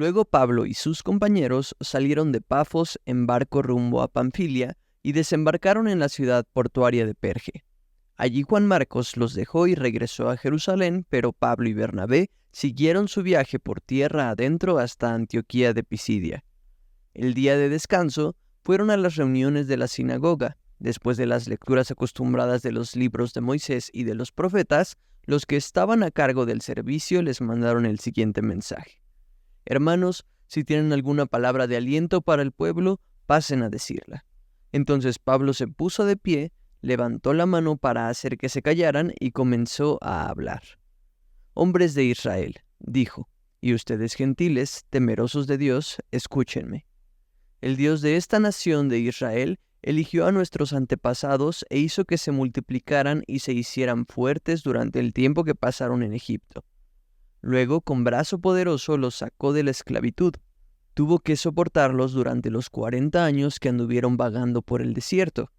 Luego Pablo y sus compañeros salieron de Pafos en barco rumbo a Panfilia y desembarcaron en la ciudad portuaria de Perge. Allí Juan Marcos los dejó y regresó a Jerusalén, pero Pablo y Bernabé siguieron su viaje por tierra adentro hasta Antioquía de Pisidia. El día de descanso fueron a las reuniones de la sinagoga. Después de las lecturas acostumbradas de los libros de Moisés y de los profetas, los que estaban a cargo del servicio les mandaron el siguiente mensaje: Hermanos, si tienen alguna palabra de aliento para el pueblo, pasen a decirla. Entonces Pablo se puso de pie, levantó la mano para hacer que se callaran y comenzó a hablar. Hombres de Israel, dijo, y ustedes gentiles, temerosos de Dios, escúchenme. El Dios de esta nación de Israel eligió a nuestros antepasados e hizo que se multiplicaran y se hicieran fuertes durante el tiempo que pasaron en Egipto. Luego, con brazo poderoso, los sacó de la esclavitud. Tuvo que soportarlos durante los 40 años que anduvieron vagando por el desierto.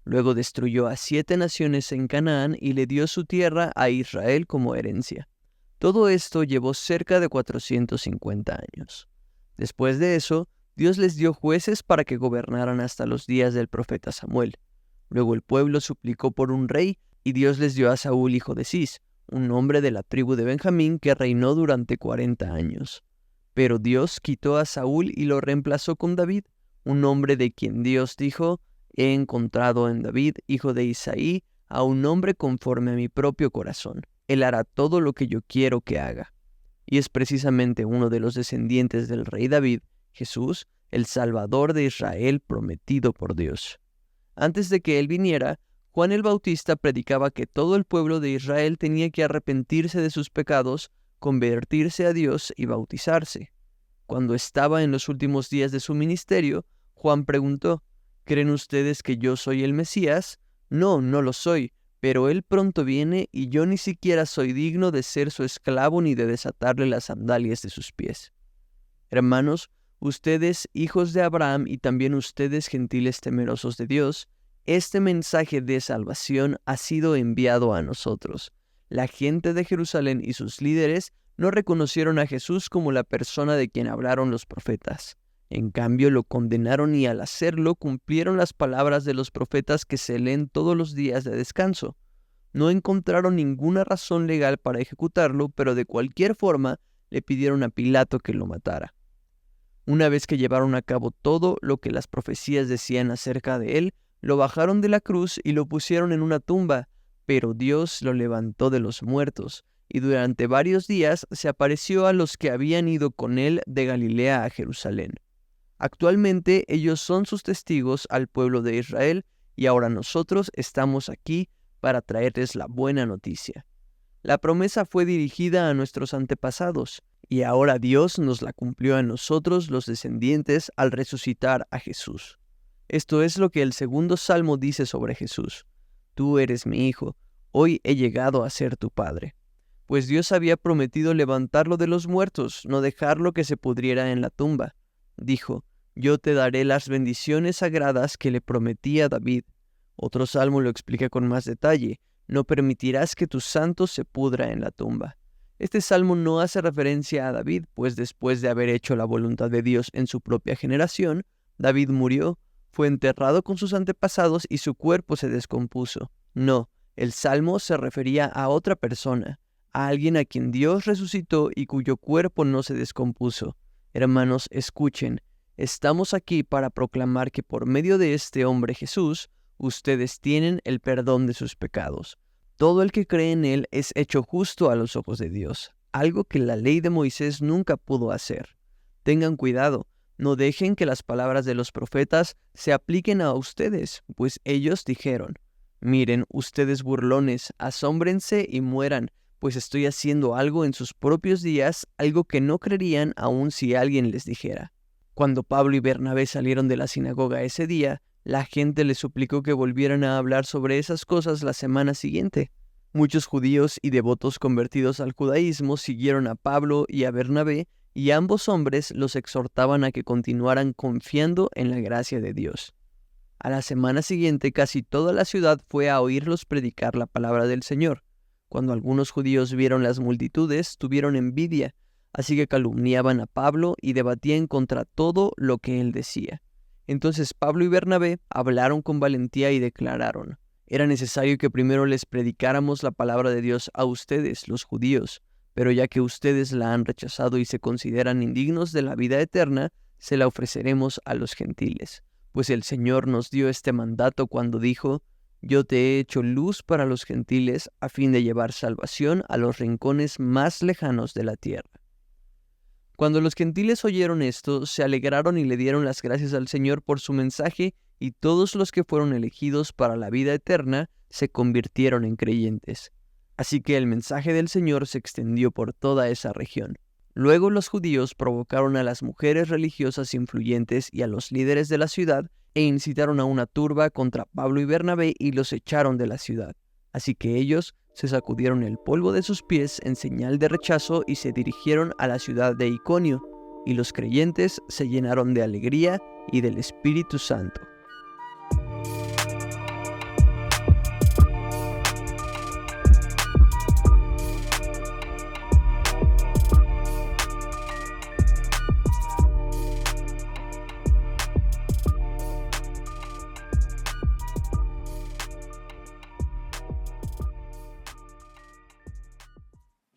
Luego destruyó a 7 naciones en Canaán y le dio su tierra a Israel como herencia. Todo esto llevó cerca de 450 años. Después de eso, Dios les dio jueces para que gobernaran hasta los días del profeta Samuel. Luego el pueblo suplicó por un rey y Dios les dio a Saúl, hijo de Cis, un hombre de la tribu de Benjamín que reinó durante 40 años. Pero Dios quitó a Saúl y lo reemplazó con David, un hombre de quien Dios dijo: He encontrado en David, hijo de Isaí, a un hombre conforme a mi propio corazón. Él hará todo lo que yo quiero que haga. Y es precisamente uno de los descendientes del rey David, Jesús, el Salvador de Israel prometido por Dios. Antes de que él viniera, Juan el Bautista predicaba que todo el pueblo de Israel tenía que arrepentirse de sus pecados, convertirse a Dios y bautizarse. Cuando estaba en los últimos días de su ministerio, Juan preguntó: ¿Creen ustedes que yo soy el Mesías? No, no lo soy, pero él pronto viene y yo ni siquiera soy digno de ser su esclavo ni de desatarle las sandalias de sus pies. Hermanos, ustedes, hijos de Abraham, y también ustedes, gentiles temerosos de Dios, este mensaje de salvación ha sido enviado a nosotros. La gente de Jerusalén y sus líderes no reconocieron a Jesús como la persona de quien hablaron los profetas. En cambio, lo condenaron y al hacerlo cumplieron las palabras de los profetas que se leen todos los días de descanso. No encontraron ninguna razón legal para ejecutarlo, pero de cualquier forma le pidieron a Pilato que lo matara. Una vez que llevaron a cabo todo lo que las profecías decían acerca de él, lo bajaron de la cruz y lo pusieron en una tumba, pero Dios lo levantó de los muertos, y durante varios días se apareció a los que habían ido con él de Galilea a Jerusalén. Actualmente ellos son sus testigos al pueblo de Israel, y ahora nosotros estamos aquí para traerles la buena noticia. La promesa fue dirigida a nuestros antepasados, y ahora Dios nos la cumplió a nosotros, los descendientes, al resucitar a Jesús. Esto es lo que el segundo salmo dice sobre Jesús: Tú eres mi hijo, hoy he llegado a ser tu padre. Pues Dios había prometido levantarlo de los muertos, no dejarlo que se pudriera en la tumba. Dijo: Yo te daré las bendiciones sagradas que le prometí a David. Otro salmo lo explica con más detalle: No permitirás que tu santo se pudra en la tumba. Este salmo no hace referencia a David, pues después de haber hecho la voluntad de Dios en su propia generación, David murió, fue enterrado con sus antepasados y su cuerpo se descompuso. No, el salmo se refería a otra persona, a alguien a quien Dios resucitó y cuyo cuerpo no se descompuso. Hermanos, escuchen, estamos aquí para proclamar que por medio de este hombre Jesús, ustedes tienen el perdón de sus pecados. Todo el que cree en él es hecho justo a los ojos de Dios, algo que la ley de Moisés nunca pudo hacer. Tengan cuidado, no dejen que las palabras de los profetas se apliquen a ustedes, pues ellos dijeron: Miren, ustedes burlones, asómbrense y mueran, pues estoy haciendo algo en sus propios días, algo que no creerían aun si alguien les dijera. Cuando Pablo y Bernabé salieron de la sinagoga ese día, la gente les suplicó que volvieran a hablar sobre esas cosas la semana siguiente. Muchos judíos y devotos convertidos al judaísmo siguieron a Pablo y a Bernabé, y ambos hombres los exhortaban a que continuaran confiando en la gracia de Dios. A la semana siguiente casi toda la ciudad fue a oírlos predicar la palabra del Señor. Cuando algunos judíos vieron las multitudes, tuvieron envidia. así que calumniaban a Pablo y debatían contra todo lo que él decía. Entonces Pablo y Bernabé hablaron con valentía y declararon: era necesario que primero les predicáramos la palabra de Dios a ustedes, los judíos, pero ya que ustedes la han rechazado y se consideran indignos de la vida eterna, se la ofreceremos a los gentiles. Pues el Señor nos dio este mandato cuando dijo: yo te he hecho luz para los gentiles a fin de llevar salvación a los rincones más lejanos de la tierra. Cuando los gentiles oyeron esto, se alegraron y le dieron las gracias al Señor por su mensaje, y todos los que fueron elegidos para la vida eterna se convirtieron en creyentes. Así que el mensaje del Señor se extendió por toda esa región. Luego los judíos provocaron a las mujeres religiosas influyentes y a los líderes de la ciudad, e incitaron a una turba contra Pablo y Bernabé y los echaron de la ciudad. Así que ellos se sacudieron el polvo de sus pies en señal de rechazo y se dirigieron a la ciudad de Iconio, y los creyentes se llenaron de alegría y del Espíritu Santo.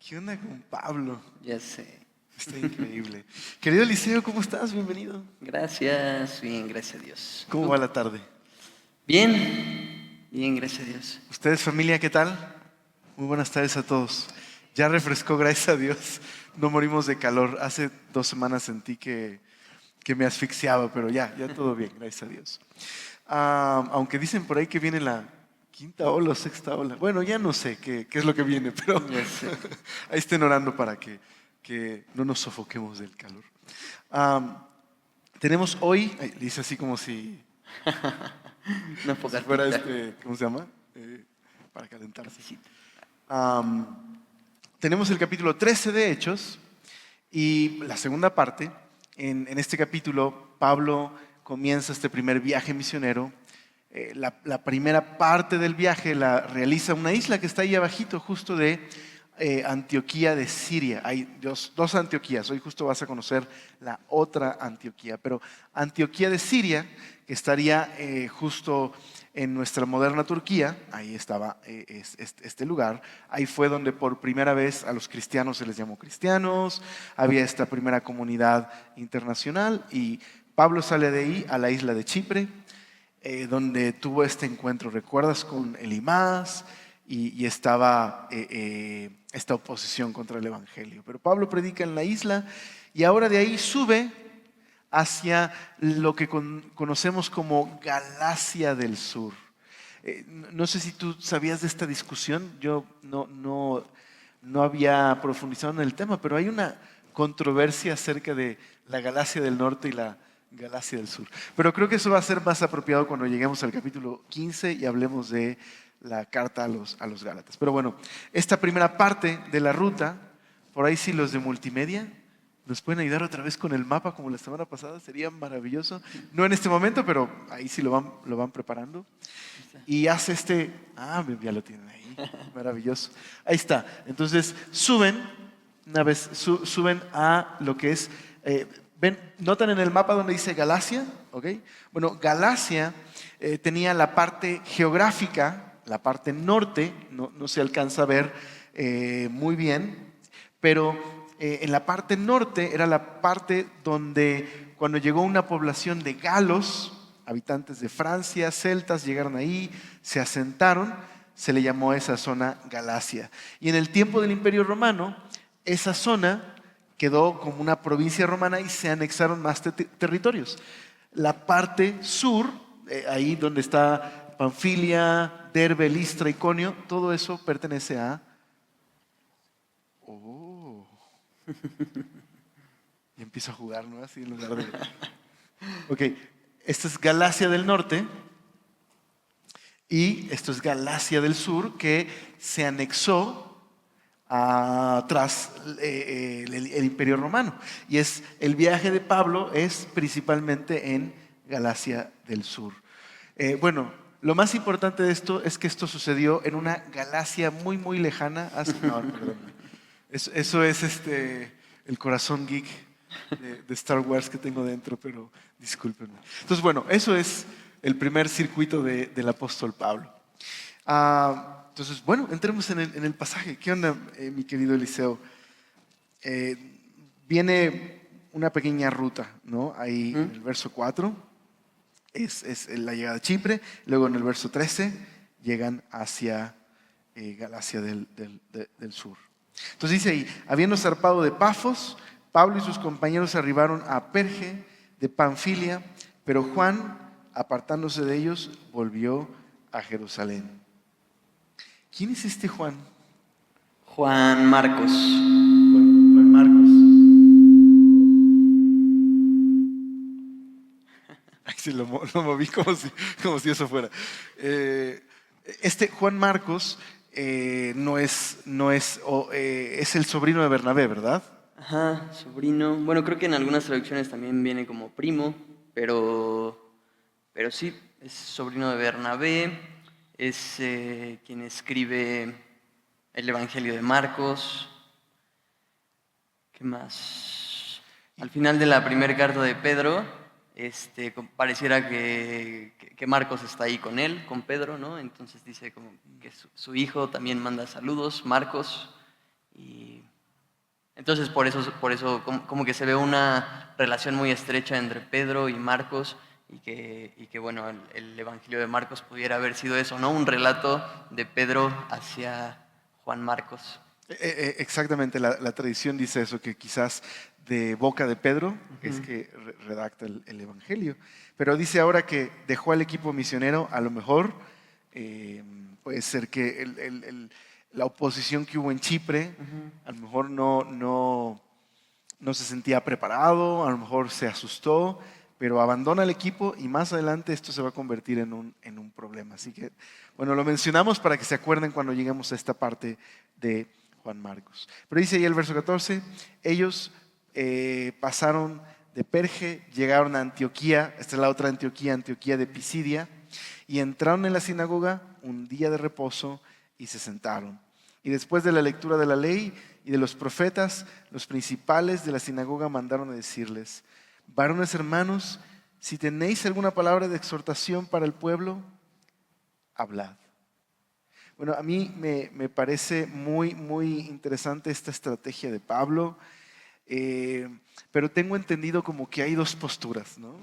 ¿Qué onda con Pablo? Ya sé. Está increíble. Querido Eliseo, ¿cómo estás? Bienvenido. Gracias, bien, gracias a Dios. ¿Cómo va la tarde? Bien, bien, gracias a Dios. ¿Ustedes, familia, qué tal? Muy buenas tardes a todos. Ya refrescó, gracias a Dios. No morimos de calor. Hace 2 semanas sentí que me asfixiaba, pero ya todo bien, gracias a Dios. Aunque dicen por ahí que viene la 5ª ola o 6ª ola. Bueno, ya no sé qué es lo que viene, pero ahí estén orando para que no nos sofoquemos del calor. Tenemos hoy, dice así como si fuera ¿cómo se llama? Para calentarse. Tenemos el capítulo 13 de Hechos y la segunda parte. En este capítulo, Pablo comienza este primer viaje misionero. La primera parte del viaje la realiza una isla que está ahí abajito, justo de Antioquía de Siria. Hay dos Antioquías. Hoy justo vas a conocer la otra Antioquía. Pero Antioquía de Siria, que estaría justo en nuestra moderna Turquía, ahí estaba este lugar. Ahí fue donde por primera vez a los cristianos se les llamó cristianos. Había esta primera comunidad internacional y Pablo sale de ahí a la isla de Chipre, donde tuvo este encuentro, ¿recuerdas? Con Elimas y estaba esta oposición contra el Evangelio. Pero Pablo predica en la isla y ahora de ahí sube hacia lo que conocemos como Galacia del Sur. No sé si tú sabías de esta discusión, yo no había profundizado en el tema, pero hay una controversia acerca de la Galacia del Norte y la Galacia del Sur. Pero creo que eso va a ser más apropiado cuando lleguemos al capítulo 15 y hablemos de la carta a los Gálatas. Pero bueno, esta primera parte de la ruta, por ahí sí los de multimedia nos pueden ayudar otra vez con el mapa como la semana pasada, sería maravilloso. No en este momento, pero ahí sí lo van preparando. Y hace ya lo tienen ahí, maravilloso. Ahí está. Entonces suben a lo que es... ¿Notan en el mapa donde dice Galacia? ¿Okay? Bueno, Galacia tenía la parte geográfica, la parte norte, no se alcanza a ver muy bien, pero en la parte norte era la parte donde cuando llegó una población de galos, habitantes de Francia, celtas, llegaron ahí, se asentaron, se le llamó a esa zona Galacia. Y en el tiempo del Imperio Romano, esa zona quedó como una provincia romana y se anexaron más territorios. La parte sur, ahí donde está Panfilia, Derbe, Listra, Iconio, todo eso pertenece a... Y empiezo a jugar, ¿no? Así en lugar de... Ok, esta es Galacia del Norte y esto es Galacia del Sur, que se anexó tras el Imperio Romano. Y el viaje de Pablo es principalmente en Galacia del Sur. Bueno, lo más importante de esto es que esto sucedió en una Galacia muy, muy lejana. Eso es el corazón geek de Star Wars que tengo dentro, pero discúlpenme. Entonces, bueno, eso es el primer circuito del apóstol Pablo. Entonces, bueno, entremos en el pasaje. ¿Qué onda, mi querido Eliseo? Viene una pequeña ruta, ¿no? Ahí en el verso 4 es la llegada a Chipre, luego en el verso 13 llegan hacia Galacia del sur. Entonces dice ahí, habiendo zarpado de Pafos, Pablo y sus compañeros arribaron a Perge de Panfilia, pero Juan, apartándose de ellos, volvió a Jerusalén. ¿Quién es este Juan? Juan Marcos. Juan Marcos. Ahí se lo moví como si eso fuera. Este Juan Marcos es el sobrino de Bernabé, ¿verdad? Ajá, sobrino. Bueno, creo que en algunas traducciones también viene como primo, pero sí, es sobrino de Bernabé, es quien escribe el Evangelio de Marcos. ¿Qué más? Al final de la primera carta de Pedro, pareciera que Marcos está ahí con él, con Pedro, ¿no? Entonces dice como que su hijo también manda saludos, Marcos, y entonces por eso como que se ve una relación muy estrecha entre Pedro y Marcos y que bueno, el Evangelio de Marcos pudiera haber sido eso, ¿no? Un relato de Pedro hacia Juan Marcos. Exactamente, la tradición dice eso, que quizás de boca de Pedro es que redacta el Evangelio. Pero dice ahora que dejó al equipo misionero, a lo mejor puede ser que la oposición que hubo en Chipre, a lo mejor no se sentía preparado, a lo mejor se asustó, pero abandona el equipo y más adelante esto se va a convertir en un problema. Así que, bueno, lo mencionamos para que se acuerden cuando lleguemos a esta parte de Juan Marcos. Pero dice ahí el verso 14, ellos pasaron de Perge, llegaron a Antioquía, esta es la otra Antioquía, Antioquía de Pisidia, y entraron en la sinagoga un día de reposo y se sentaron. Y después de la lectura de la ley y de los profetas, los principales de la sinagoga mandaron a decirles, varones hermanos, si tenéis alguna palabra de exhortación para el pueblo, hablad. Bueno, a mí me parece muy, muy interesante esta estrategia de Pablo, pero tengo entendido como que hay dos posturas, ¿no?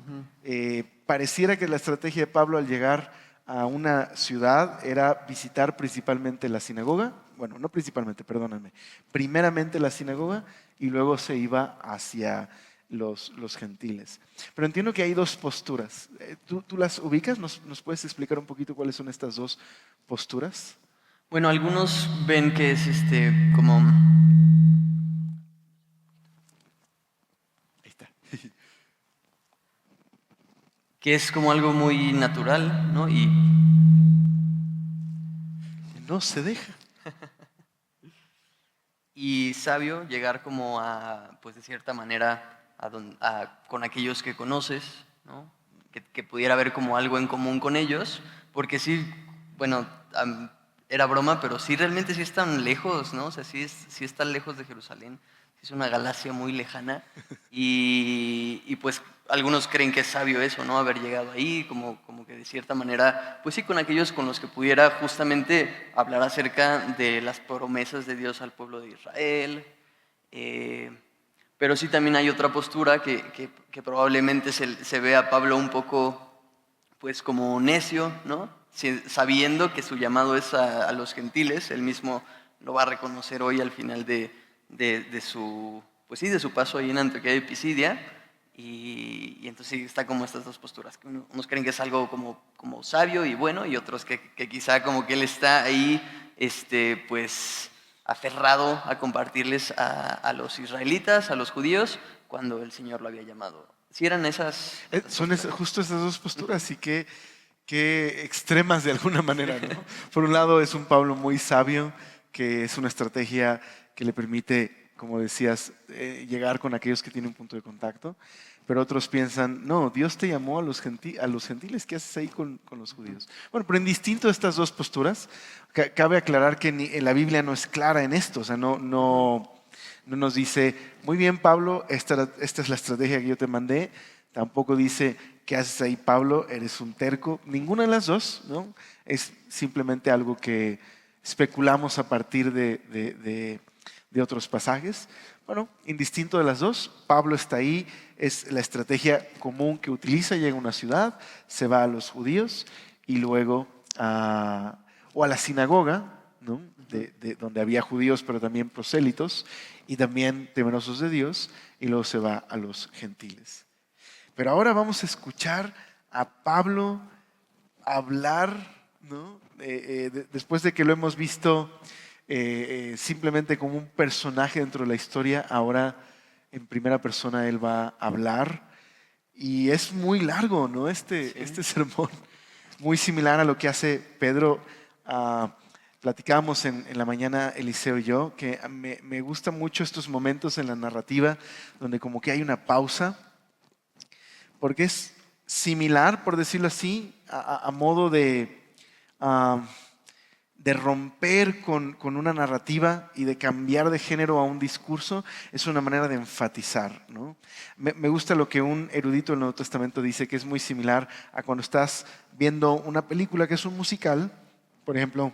Pareciera que la estrategia de Pablo al llegar a una ciudad era visitar principalmente la sinagoga, bueno, no principalmente, perdóname, primeramente la sinagoga y luego se iba hacia los gentiles. Pero entiendo que hay dos posturas. ¿Tú las ubicas? ¿Nos puedes explicar un poquito cuáles son estas dos posturas? Bueno, algunos ven que es como Ahí está. que es como algo muy natural, ¿no? Y No se deja. y sabio llegar como a, pues de cierta manera, con aquellos que conoces, ¿no? Que pudiera haber como algo en común con ellos, porque sí, bueno, era broma, pero sí realmente sí están lejos, ¿no? O sea, sí están lejos de Jerusalén, sí es una galaxia muy lejana, y pues algunos creen que es sabio eso, ¿no? Haber llegado ahí, como que de cierta manera, pues sí, con aquellos con los que pudiera justamente hablar acerca de las promesas de Dios al pueblo de Israel. Pero sí también hay otra postura que probablemente se ve a Pablo un poco pues como necio, ¿no? Sabiendo que su llamado es a los gentiles, él mismo lo va a reconocer hoy al final de su, pues sí, de su paso ahí en Antioquía de Pisidia. Y entonces sí está como estas dos posturas, que unos creen que es algo como sabio y bueno, y otros que quizá como que él está ahí, pues aferrado a compartirles a los israelitas, a los judíos, cuando el Señor lo había llamado. Si eran esas Son justo esas dos posturas y qué extremas de alguna manera, ¿no? Por un lado es un Pablo muy sabio, que es una estrategia que le permite, como decías, llegar con aquellos que tienen un punto de contacto, pero otros piensan, no, Dios te llamó a los gentiles, ¿qué haces ahí con los judíos? Bueno, pero indistinto de estas dos posturas, cabe aclarar que en la Biblia no es clara en esto, o sea, no No nos dice, muy bien Pablo, esta es la estrategia que yo te mandé. Tampoco dice, ¿qué haces ahí Pablo? Eres un terco. Ninguna de las dos, ¿no? Es simplemente algo que especulamos a partir de otros pasajes. Bueno, indistinto de las dos, Pablo está ahí, es la estrategia común que utiliza, llega a una ciudad, se va a los judíos y luego o a la sinagoga, ¿no? Donde había judíos pero también prosélitos y también temerosos de Dios, y luego se va a los gentiles. Pero ahora vamos a escuchar a Pablo hablar, ¿no? Después de que lo hemos visto simplemente como un personaje dentro de la historia, ahora en primera persona él va a hablar. Y es muy largo, ¿no? Este sermón. Muy similar a lo que hace Pedro. Platicábamos en la mañana Eliseo y yo, que me gustan mucho estos momentos en la narrativa donde como que hay una pausa, porque es similar, por decirlo así, a modo ah, de romper con una narrativa y de cambiar de género a un discurso. Es una manera de enfatizar, ¿no? Me gusta lo que un erudito del Nuevo Testamento dice, que es muy similar a cuando estás viendo una película que es un musical, por ejemplo,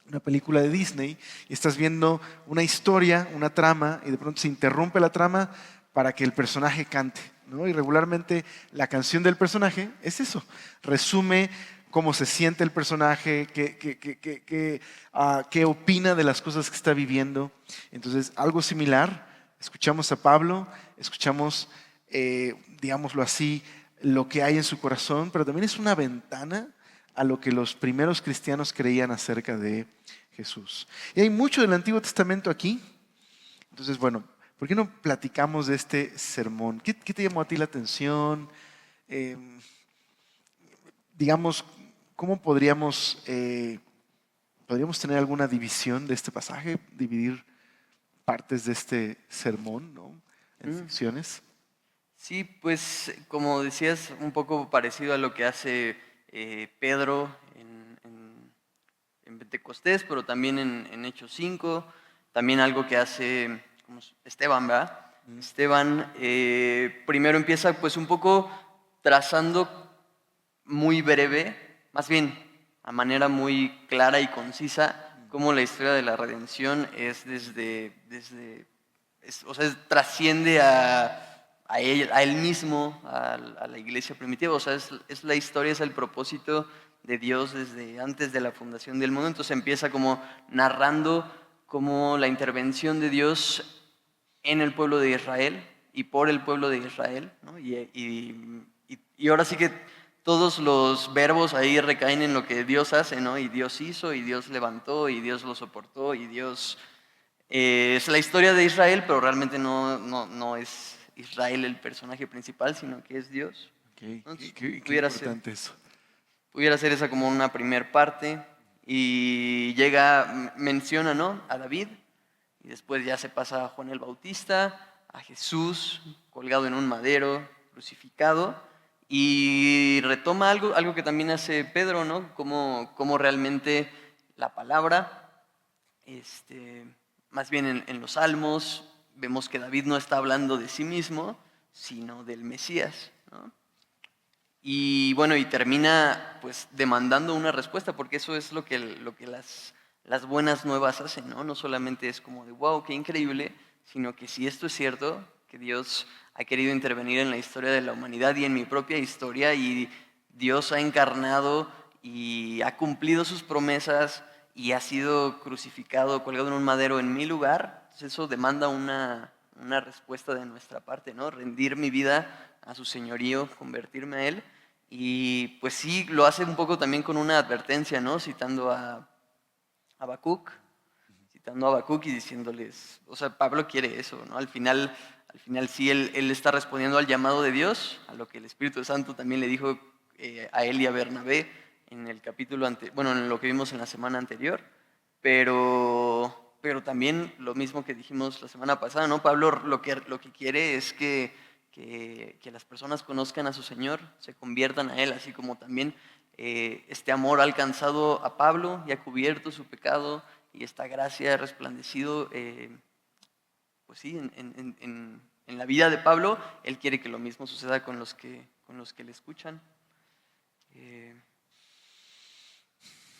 una película de Disney, y estás viendo una historia, una trama, y de pronto se interrumpe la trama para que el personaje cante, ¿no? Y regularmente la canción del personaje es eso, resume cómo se siente el personaje, qué opina de las cosas que está viviendo. Entonces, algo similar, escuchamos a Pablo, escuchamos, digámoslo así, lo que hay en su corazón, pero también es una ventana a lo que los primeros cristianos creían acerca de Jesús. Y hay mucho del Antiguo Testamento aquí. Entonces, bueno, ¿por qué no platicamos de este sermón? ¿Qué te llamó a ti la atención? Eh, digamos, ¿cómo podríamos tener alguna división de este pasaje? Dividir partes de este sermón, ¿no? En Mm. secciones. Sí, pues como decías, un poco parecido a lo que hace Pedro en Pentecostés, pero también en Hechos 5, también algo que hace Esteban, ¿verdad? Esteban primero empieza pues un poco trazando muy breve, más bien a manera muy clara y concisa, cómo la historia de la redención es o sea, trasciende a él mismo, a la iglesia primitiva. O sea, es la historia, es el propósito de Dios desde antes de la fundación del mundo. Entonces empieza como narrando cómo la intervención de Dios en el pueblo de Israel y por el pueblo de Israel, ¿no? Y ahora sí que todos los verbos ahí recaen en lo que Dios hace, ¿no? Y Dios hizo, y Dios levantó, y Dios lo soportó, y Dios... es la historia de Israel, pero realmente no es Israel el personaje principal, sino que es Dios. Okay. Entonces, Qué importante eso. pudiera ser esa como una primer parte. Y menciona, ¿no? A David, y después ya se pasa a Juan el Bautista, a Jesús colgado en un madero, crucificado, y retoma algo que también hace Pedro, ¿no? Cómo realmente la palabra, más bien en los Salmos, vemos que David no está hablando de sí mismo, sino del Mesías, ¿no? Y bueno, y termina pues demandando una respuesta, porque eso es lo que las buenas nuevas hacen, ¿no? No solamente es como de wow, qué increíble, sino que si esto es cierto, que Dios ha querido intervenir en la historia de la humanidad y en mi propia historia, y Dios ha encarnado y ha cumplido sus promesas y ha sido crucificado, colgado en un madero en mi lugar, pues eso demanda una respuesta de nuestra parte, ¿no? Rendir mi vida a su señorío, convertirme a él. Y pues sí, lo hace un poco también con una advertencia, ¿no? Citando a Habacuc, citando a Habacuc y diciéndoles, o sea, Pablo quiere eso, ¿no? Al final sí, él está respondiendo al llamado de Dios, a lo que el Espíritu Santo también le dijo a él y a Bernabé en el capítulo bueno, en lo que vimos en la semana anterior, pero también lo mismo que dijimos la semana pasada, ¿no? Pablo lo que quiere es que las personas conozcan a su Señor, se conviertan a Él, así como también este amor ha alcanzado a Pablo y ha cubierto su pecado, y esta gracia ha resplandecido pues sí, en la vida de Pablo, él quiere que lo mismo suceda con los que le escuchan.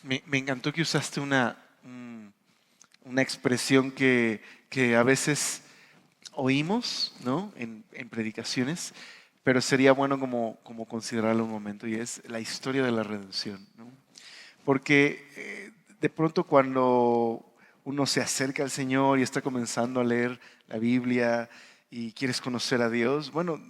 Me encantó que usaste una expresión que a veces oímos, ¿no? En predicaciones, pero sería bueno como considerarlo un momento, y es la historia de la redención, ¿no? Porque de pronto cuando uno se acerca al Señor y está comenzando a leer la Biblia y quieres conocer a Dios, bueno,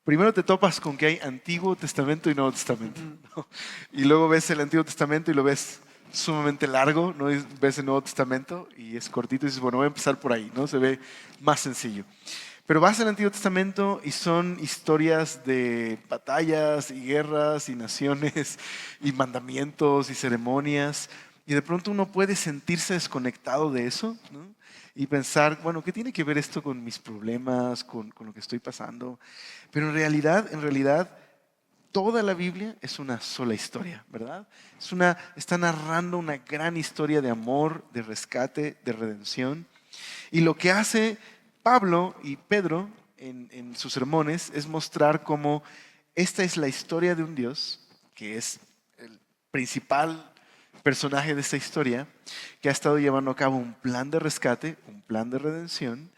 primero te topas con que hay Antiguo Testamento y Nuevo Testamento, ¿no? Y luego ves el Antiguo Testamento y lo ves sumamente largo, ¿no? Y ves el Nuevo Testamento y es cortito y dices, bueno, voy a empezar por ahí, ¿no? Se ve más sencillo. Pero vas al Antiguo Testamento y son historias de batallas y guerras y naciones y mandamientos y ceremonias. Y de pronto uno puede sentirse desconectado de eso, ¿no? Y pensar, bueno, ¿qué tiene que ver esto con mis problemas, con lo que estoy pasando? Pero en realidad, toda la Biblia es una sola historia, ¿verdad? Está narrando una gran historia de amor, de rescate, de redención. Y lo que hace Pablo y Pedro en sus sermones es mostrar cómo esta es la historia de un Dios, que es el principal personaje de esta historia, que ha estado llevando a cabo un plan de rescate, un plan de redención,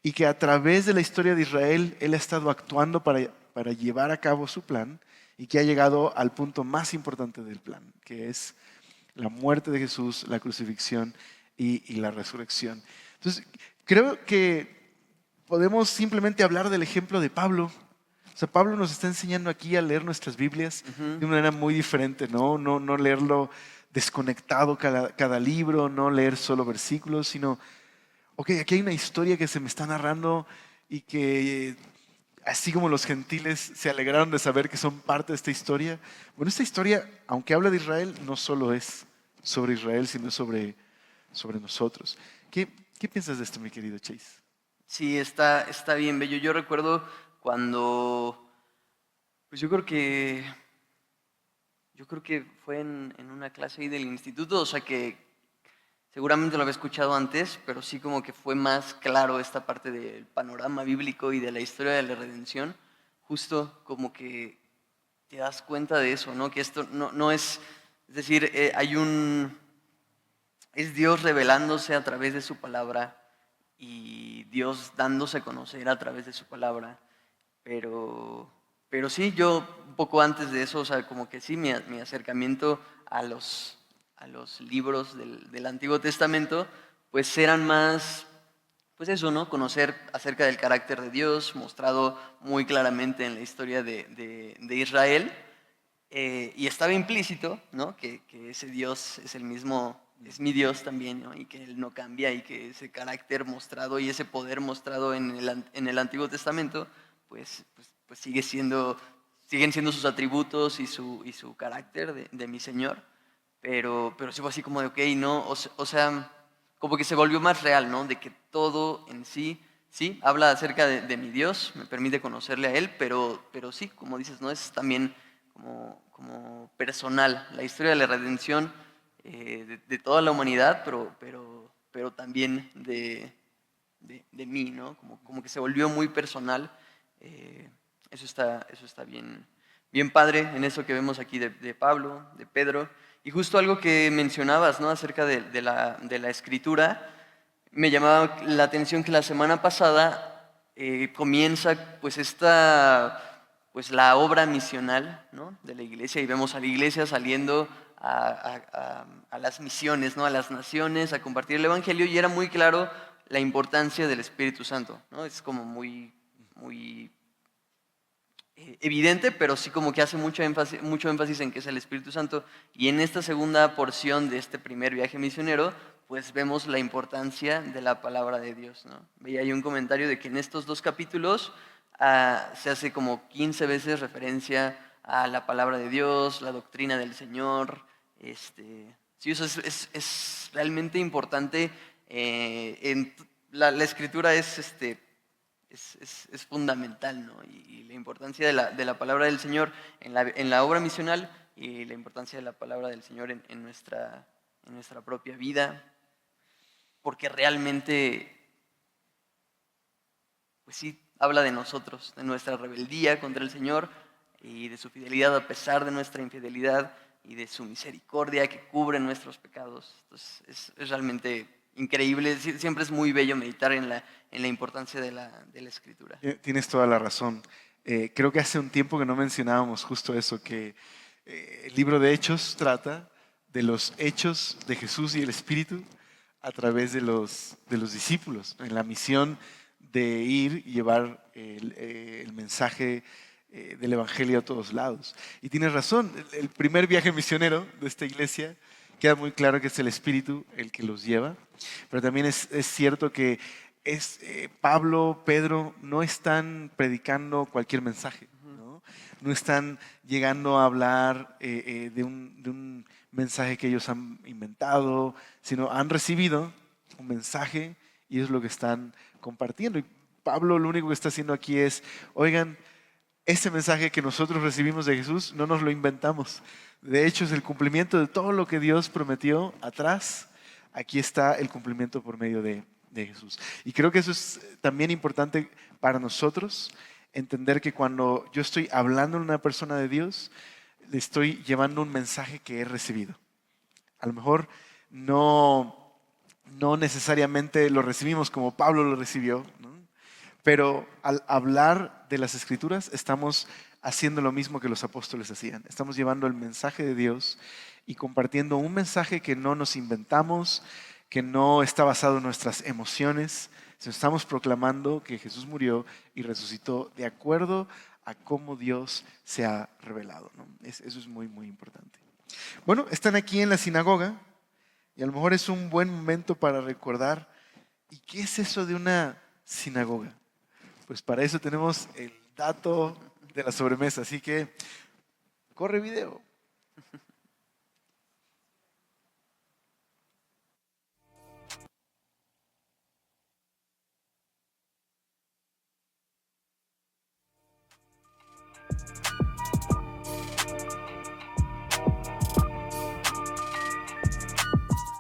y que a través de la historia de Israel, Él ha estado actuando para llevar a cabo su plan, y que ha llegado al punto más importante del plan, que es la muerte de Jesús, la crucifixión y la resurrección. Entonces, creo que podemos simplemente hablar del ejemplo de Pablo. O sea, Pablo nos está enseñando aquí a leer nuestras Biblias de una manera muy diferente, ¿no? No leerlo desconectado cada libro, no leer solo versículos, sino, ok, aquí hay una historia que se me está narrando y que así como los gentiles se alegraron de saber que son parte de esta historia, bueno, esta historia, aunque habla de Israel, no solo es sobre Israel, sino sobre nosotros. ¿Qué piensas de esto, mi querido Chase? Sí, está bien bello. Yo recuerdo cuando, pues yo creo que fue en una clase ahí del instituto, o sea que seguramente lo había escuchado antes, pero sí como que fue más claro esta parte del panorama bíblico y de la historia de la redención, justo como que te das cuenta de eso, ¿no? Que esto no es decir, es Dios revelándose a través de su palabra y Dios dándose a conocer a través de su palabra. Pero, pero sí, yo un poco antes de eso, o sea, como que sí, mi acercamiento a los libros del Antiguo Testamento, pues eran más, pues eso, ¿no? Conocer acerca del carácter de Dios, mostrado muy claramente en la historia de Israel. Y estaba implícito, ¿no? Que ese Dios es el mismo, es mi Dios también, ¿no? Y que Él no cambia y que ese carácter mostrado y ese poder mostrado en el Antiguo Testamento, pues siguen siendo sus atributos y su carácter de mi Señor. Pero sí fue así como de, ok, ¿no? O sea, como que se volvió más real, ¿no? De que todo en sí, sí, habla acerca de mi Dios, me permite conocerle a Él, pero sí, como dices, ¿no? Es también como personal, la historia de la redención de toda la humanidad, pero también de mí, ¿no? Como que se volvió muy personal. eh, eso está bien padre en eso que vemos aquí de Pablo, de Pedro. Y justo algo que mencionabas, ¿no? Acerca de la escritura, me llamaba la atención que la semana pasada comienza pues la obra misional, ¿no? De la iglesia, y vemos a la iglesia saliendo a las misiones, ¿no? A las naciones, a compartir el evangelio, y era muy claro la importancia del Espíritu Santo, ¿no? Es como muy evidente, pero sí como que hace mucho énfasis en que es el Espíritu Santo. Y en esta segunda porción de este primer viaje misionero, pues vemos la importancia de la palabra de Dios, ¿no? Veía ahí un comentario de que en estos dos capítulos se hace como 15 veces referencia a la palabra de Dios, la doctrina del Señor. Sí, eso es realmente importante. La escritura es fundamental, ¿no? Y la importancia de la palabra del Señor en la obra misional y la importancia de la palabra del Señor en nuestra propia vida, porque realmente pues sí, habla de nosotros, de nuestra rebeldía contra el Señor y de su fidelidad a pesar de nuestra infidelidad y de su misericordia que cubre nuestros pecados. Entonces es realmente increíble, siempre es muy bello meditar en la importancia de la Escritura. Tienes toda la razón. Creo que hace un tiempo que no mencionábamos justo eso, que el libro de Hechos trata de los hechos de Jesús y el Espíritu a través de los discípulos, en la misión de ir y llevar el mensaje del Evangelio a todos lados. Y tienes razón, el primer viaje misionero de esta iglesia queda muy claro que es el Espíritu el que los lleva, pero también es cierto que Pablo, Pedro no están predicando cualquier mensaje, ¿no? No están llegando a hablar de un mensaje que ellos han inventado, sino han recibido un mensaje y es lo que están compartiendo. Y Pablo lo único que está haciendo aquí es, oigan, ese mensaje que nosotros recibimos de Jesús no nos lo inventamos. De hecho, es el cumplimiento de todo lo que Dios prometió atrás. Aquí está el cumplimiento por medio de Jesús. Y creo que eso es también importante para nosotros, entender que cuando yo estoy hablando a una persona de Dios, le estoy llevando un mensaje que he recibido. A lo mejor no necesariamente lo recibimos como Pablo lo recibió, ¿no? Pero al hablar de las Escrituras estamos haciendo lo mismo que los apóstoles hacían. Estamos llevando el mensaje de Dios y compartiendo un mensaje que no nos inventamos, que no está basado en nuestras emociones. Estamos proclamando que Jesús murió y resucitó de acuerdo a cómo Dios se ha revelado, ¿no? Eso es muy, muy importante. Bueno, están aquí en la sinagoga y a lo mejor es un buen momento para recordar, ¿y qué es eso de una sinagoga? Pues para eso tenemos el dato de la sobremesa, así que corre video.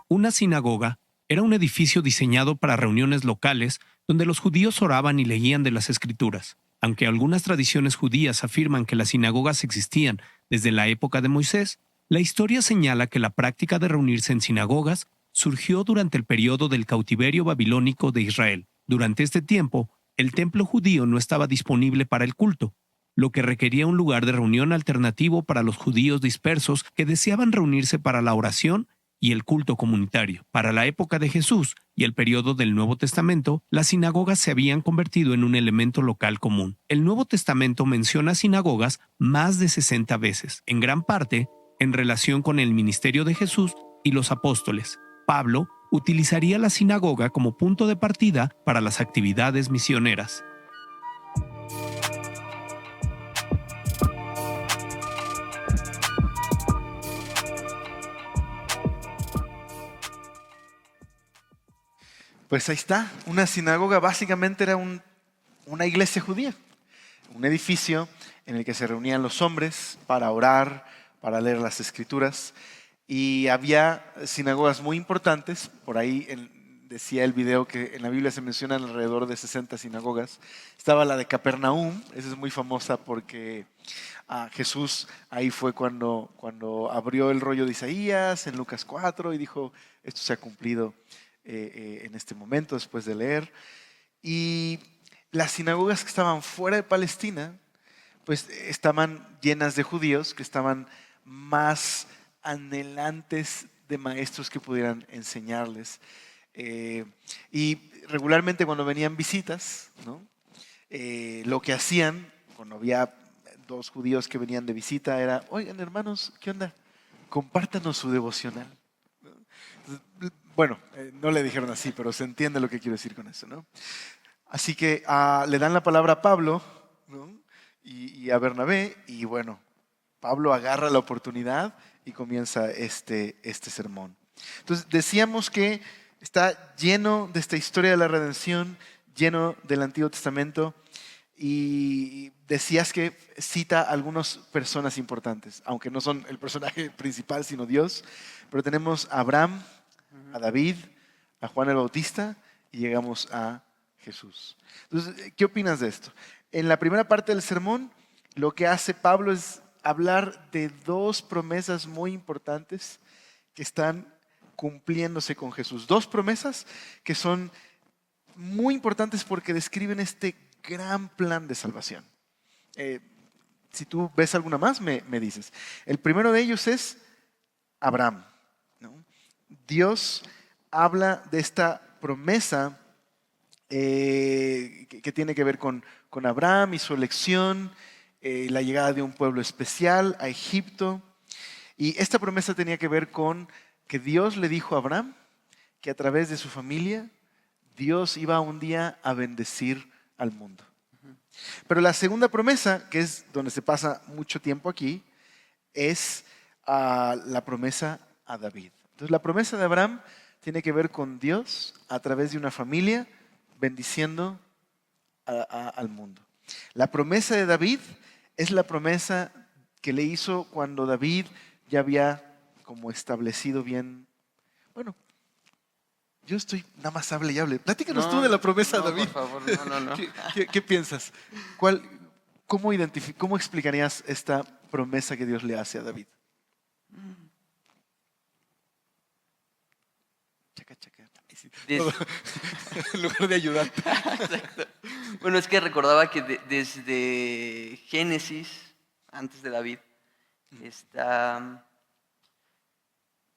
Una sinagoga era un edificio diseñado para reuniones locales donde los judíos oraban y leían de las Escrituras. Aunque algunas tradiciones judías afirman que las sinagogas existían desde la época de Moisés, la historia señala que la práctica de reunirse en sinagogas surgió durante el periodo del cautiverio babilónico de Israel. Durante este tiempo, el templo judío no estaba disponible para el culto, lo que requería un lugar de reunión alternativo para los judíos dispersos que deseaban reunirse para la oración y el culto comunitario. Para la época de Jesús y el periodo del Nuevo Testamento, las sinagogas se habían convertido en un elemento local común. El Nuevo Testamento menciona sinagogas más de 60 veces, en gran parte en relación con el ministerio de Jesús y los apóstoles. Pablo utilizaría la sinagoga como punto de partida para las actividades misioneras. Pues ahí está, una sinagoga básicamente era una iglesia judía, un edificio en el que se reunían los hombres para orar, para leer las Escrituras. Y había sinagogas muy importantes, por ahí decía el video que en la Biblia se mencionan alrededor de 60 sinagogas. Estaba la de Capernaum, esa es muy famosa porque Jesús ahí fue cuando abrió el rollo de Isaías en Lucas 4 y dijo, esto se ha cumplido en este momento después de leer. Y las sinagogas que estaban fuera de Palestina, pues estaban llenas de judíos que estaban más anhelantes de maestros que pudieran enseñarles. Y regularmente cuando venían visitas, ¿no? Lo que hacían, cuando había dos judíos que venían de visita, era, oigan hermanos, ¿qué onda? Compártanos su devocional. Bueno, no le dijeron así, pero se entiende lo que quiero decir con eso, ¿no? Así que le dan la palabra a Pablo, ¿no? y a Bernabé, y bueno, Pablo agarra la oportunidad y comienza este sermón. Entonces decíamos que está lleno de esta historia de la redención, lleno del Antiguo Testamento, y decías que cita a algunas personas importantes, aunque no son el personaje principal, sino Dios, pero tenemos a Abraham, a David, a Juan el Bautista y llegamos a Jesús. Entonces, ¿qué opinas de esto? En la primera parte del sermón, lo que hace Pablo es hablar de dos promesas muy importantes que están cumpliéndose con Jesús. Dos promesas que son muy importantes porque describen este gran plan de salvación. Si tú ves alguna más, me dices. El primero de ellos es Abraham, ¿no? Dios habla de esta promesa que tiene que ver con Abraham y su elección, la llegada de un pueblo especial a Egipto. Y esta promesa tenía que ver con que Dios le dijo a Abraham que a través de su familia Dios iba un día a bendecir al mundo. Pero la segunda promesa, que es donde se pasa mucho tiempo aquí, es la promesa a David. Entonces la promesa de Abraham tiene que ver con Dios a través de una familia bendiciendo al mundo. La promesa de David es la promesa que le hizo cuando David ya había como establecido bien. Bueno, yo estoy nada más hable y hable. Platícanos tú de la promesa de David. Por favor, no. ¿Qué piensas? ¿Cómo explicarías esta promesa que Dios le hace a David? Chaca, chaca. En lugar de ayudar. Exacto. Bueno, es que recordaba que desde Génesis, antes de David, está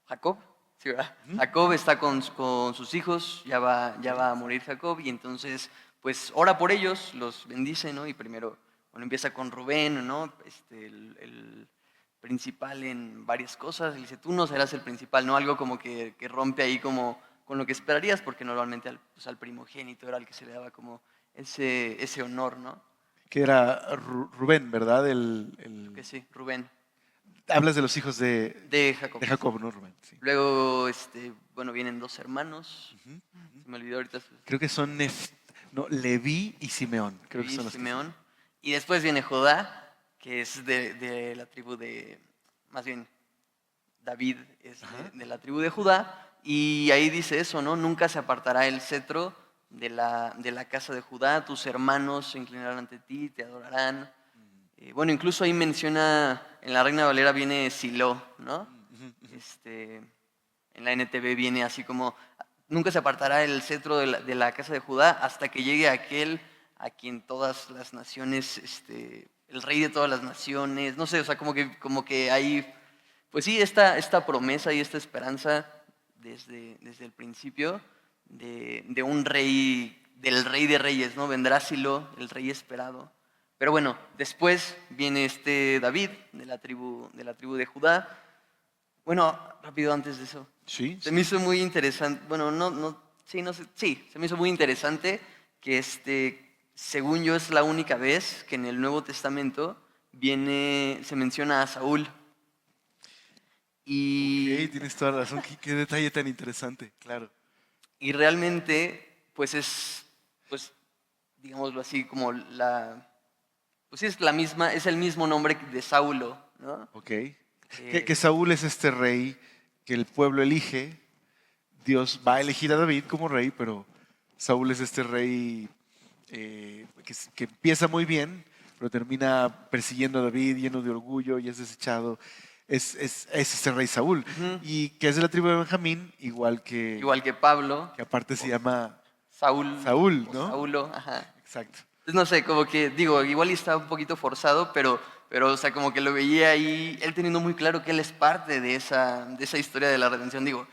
Jacob. Sí, ¿verdad? Jacob está con sus hijos, ya va a morir Jacob, y entonces pues ora por ellos, los bendice, ¿no? Y primero, bueno, empieza con Rubén, ¿no? El principal en varias cosas, y dice, tú no serás el principal, ¿no? Algo como que rompe ahí como con lo que esperarías, porque normalmente al primogénito era el que se le daba como ese honor, ¿no? Que era Rubén, ¿verdad? Que sí, Rubén. Hablas de los hijos De Jacob. de Jacob, ¿no, Rubén? Sí. Luego, bueno, vienen dos hermanos. Se me olvidó ahorita. Creo que son Leví y Simeón. Creo que Leví, son los Simeón. Y después viene Judá, que es de la tribu de, más bien, David es de la tribu de Judá. Y ahí dice eso, ¿no? Nunca se apartará el cetro de la casa de Judá. Tus hermanos se inclinarán ante ti, te adorarán. Bueno, incluso ahí menciona, en la Reina Valera viene Silo, ¿no? En la NTV viene así como, nunca se apartará el cetro de la casa de Judá hasta que llegue aquel a quien todas las naciones, el rey de todas las naciones, no sé, o sea, como que hay, pues sí, esta promesa y esta esperanza desde el principio de un rey, del rey de reyes, ¿no? Vendrá Silo, el rey esperado. Pero bueno, después viene David de la tribu de Judá. Bueno, rápido antes de eso. Sí. Se me hizo muy interesante, bueno, se me hizo muy interesante que según yo es la única vez que en el Nuevo Testamento se menciona a Saúl. Y, tienes toda la razón. Qué detalle tan interesante, claro. y realmente, pues digámoslo así, como pues sí, es el mismo nombre de Saulo, ¿no? Ok. Que Saúl es este rey que el pueblo elige. Dios va a elegir a David como rey, pero Saúl es este rey que empieza muy bien, pero termina persiguiendo a David, lleno de orgullo y es desechado. Es este rey Saúl. Y que es de la tribu de Benjamín, igual que Pablo, que aparte se llama Saúl, ¿no? Saulo, ajá. Exacto. Entonces, no sé, como que, digo, igual está un poquito forzado, pero, o sea, como que lo veía ahí, él teniendo muy claro que él es parte de esa historia de la redención. Digo,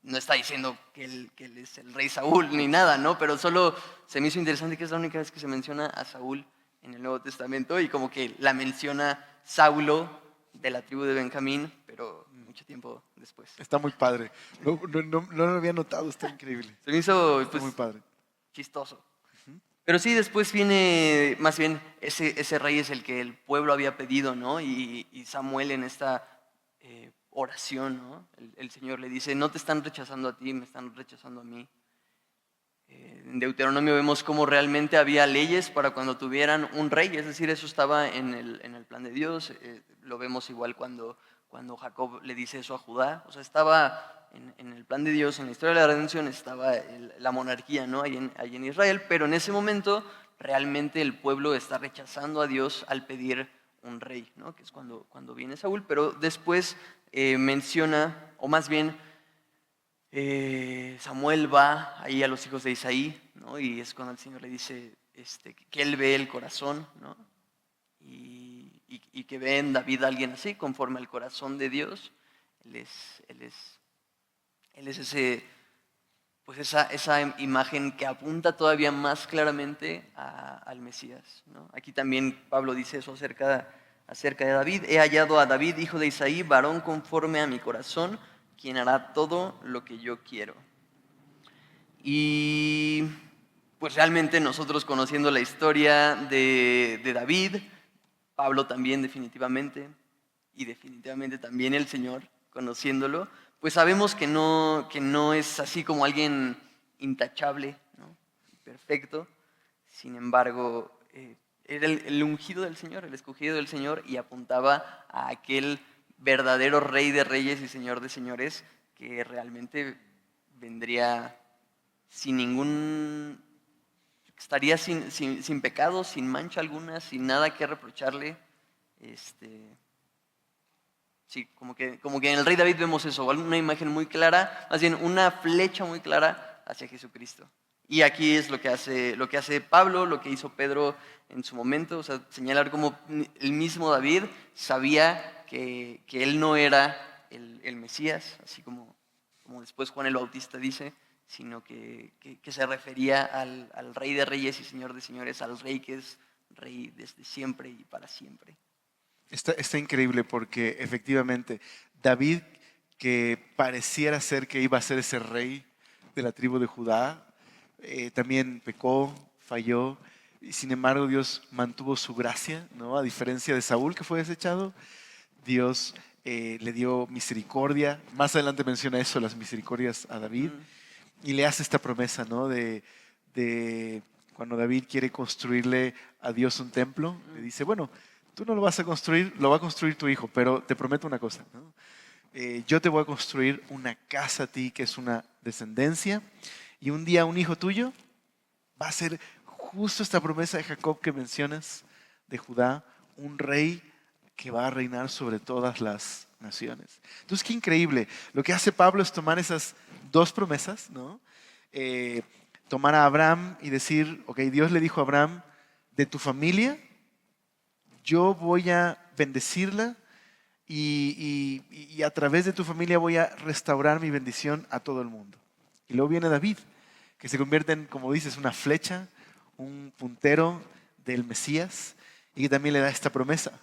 no está diciendo que él es el rey Saúl ni nada, ¿no? Pero solo se me hizo interesante que es la única vez que se menciona a Saúl en el Nuevo Testamento y como que la menciona Saulo de la tribu de Benjamín, pero mucho tiempo después. Está muy padre. No lo había notado, está increíble. Se me hizo, Está muy padre. chistoso. Pero sí, después viene, más bien, ese rey es el que el pueblo había pedido, ¿no? Y Samuel en esta oración, ¿no? El Señor le dice, no te están rechazando a ti, me están rechazando a mí. En Deuteronomio vemos cómo realmente había leyes para cuando tuvieran un rey, es decir, eso estaba en el plan de Dios. Lo vemos igual cuando Jacob le dice eso a Judá, o sea, estaba en el plan de Dios, en la historia de la redención, estaba la monarquía, ¿no? Ahí en Israel, pero en ese momento realmente el pueblo está rechazando a Dios al pedir un rey, ¿no? Que es cuando viene Saúl, pero después menciona, o más bien Samuel va ahí a los hijos de Isaí, ¿no? Y es cuando el Señor le dice que él ve el corazón, ¿no? Y que ve en David a alguien así, conforme al corazón de Dios. Él es pues esa imagen que apunta todavía más claramente al Mesías, ¿no? Aquí también Pablo dice eso acerca de David. He hallado a David, hijo de Isaí, varón conforme a mi corazón, quien hará todo lo que yo quiero. Y pues realmente nosotros conociendo la historia de David, Pablo también definitivamente, y definitivamente también el Señor, conociéndolo, pues sabemos que no es así como alguien intachable, ¿no? Perfecto. Sin embargo, era el ungido del Señor, el escogido del Señor, y apuntaba a aquel verdadero Rey de reyes y Señor de señores que realmente vendría sin ningún... estaría sin pecado, sin mancha alguna, sin nada que reprocharle. Sí, como que en el rey David vemos eso, una imagen muy clara, más bien una flecha muy clara hacia Jesucristo. Y aquí es lo que hace Pablo, lo que hizo Pedro en su momento, o sea, señalar como el mismo David sabía que él no era el Mesías, así como después Juan el Bautista dice, sino que se refería al Rey de Reyes y Señor de Señores, al Rey que es Rey desde siempre y para siempre. Está increíble porque efectivamente David, que pareciera ser que iba a ser ese rey de la tribu de Judá, también pecó, falló, y sin embargo Dios mantuvo su gracia, ¿no? A diferencia de Saúl, que fue desechado, Dios le dio misericordia. Más adelante menciona eso, las misericordias a David, y le hace esta promesa, ¿no? De cuando David quiere construirle a Dios un templo, le dice, bueno, tú no lo vas a construir, lo va a construir tu hijo, pero te prometo una cosa, ¿no? Yo te voy a construir una casa a ti que es una descendencia, y un día un hijo tuyo va a ser justo esta promesa de Jacob que mencionas, de Judá, un rey que va a reinar sobre todas las naciones. Entonces, qué increíble. Lo que hace Pablo es tomar esas dos promesas, ¿no? Tomar a Abraham y decir, ok, Dios le dijo a Abraham, de tu familia, yo voy a bendecirla y a través de tu familia voy a restaurar mi bendición a todo el mundo. Y luego viene David, que se convierte en, como dices, una flecha, un puntero del Mesías, y que también le da esta promesa.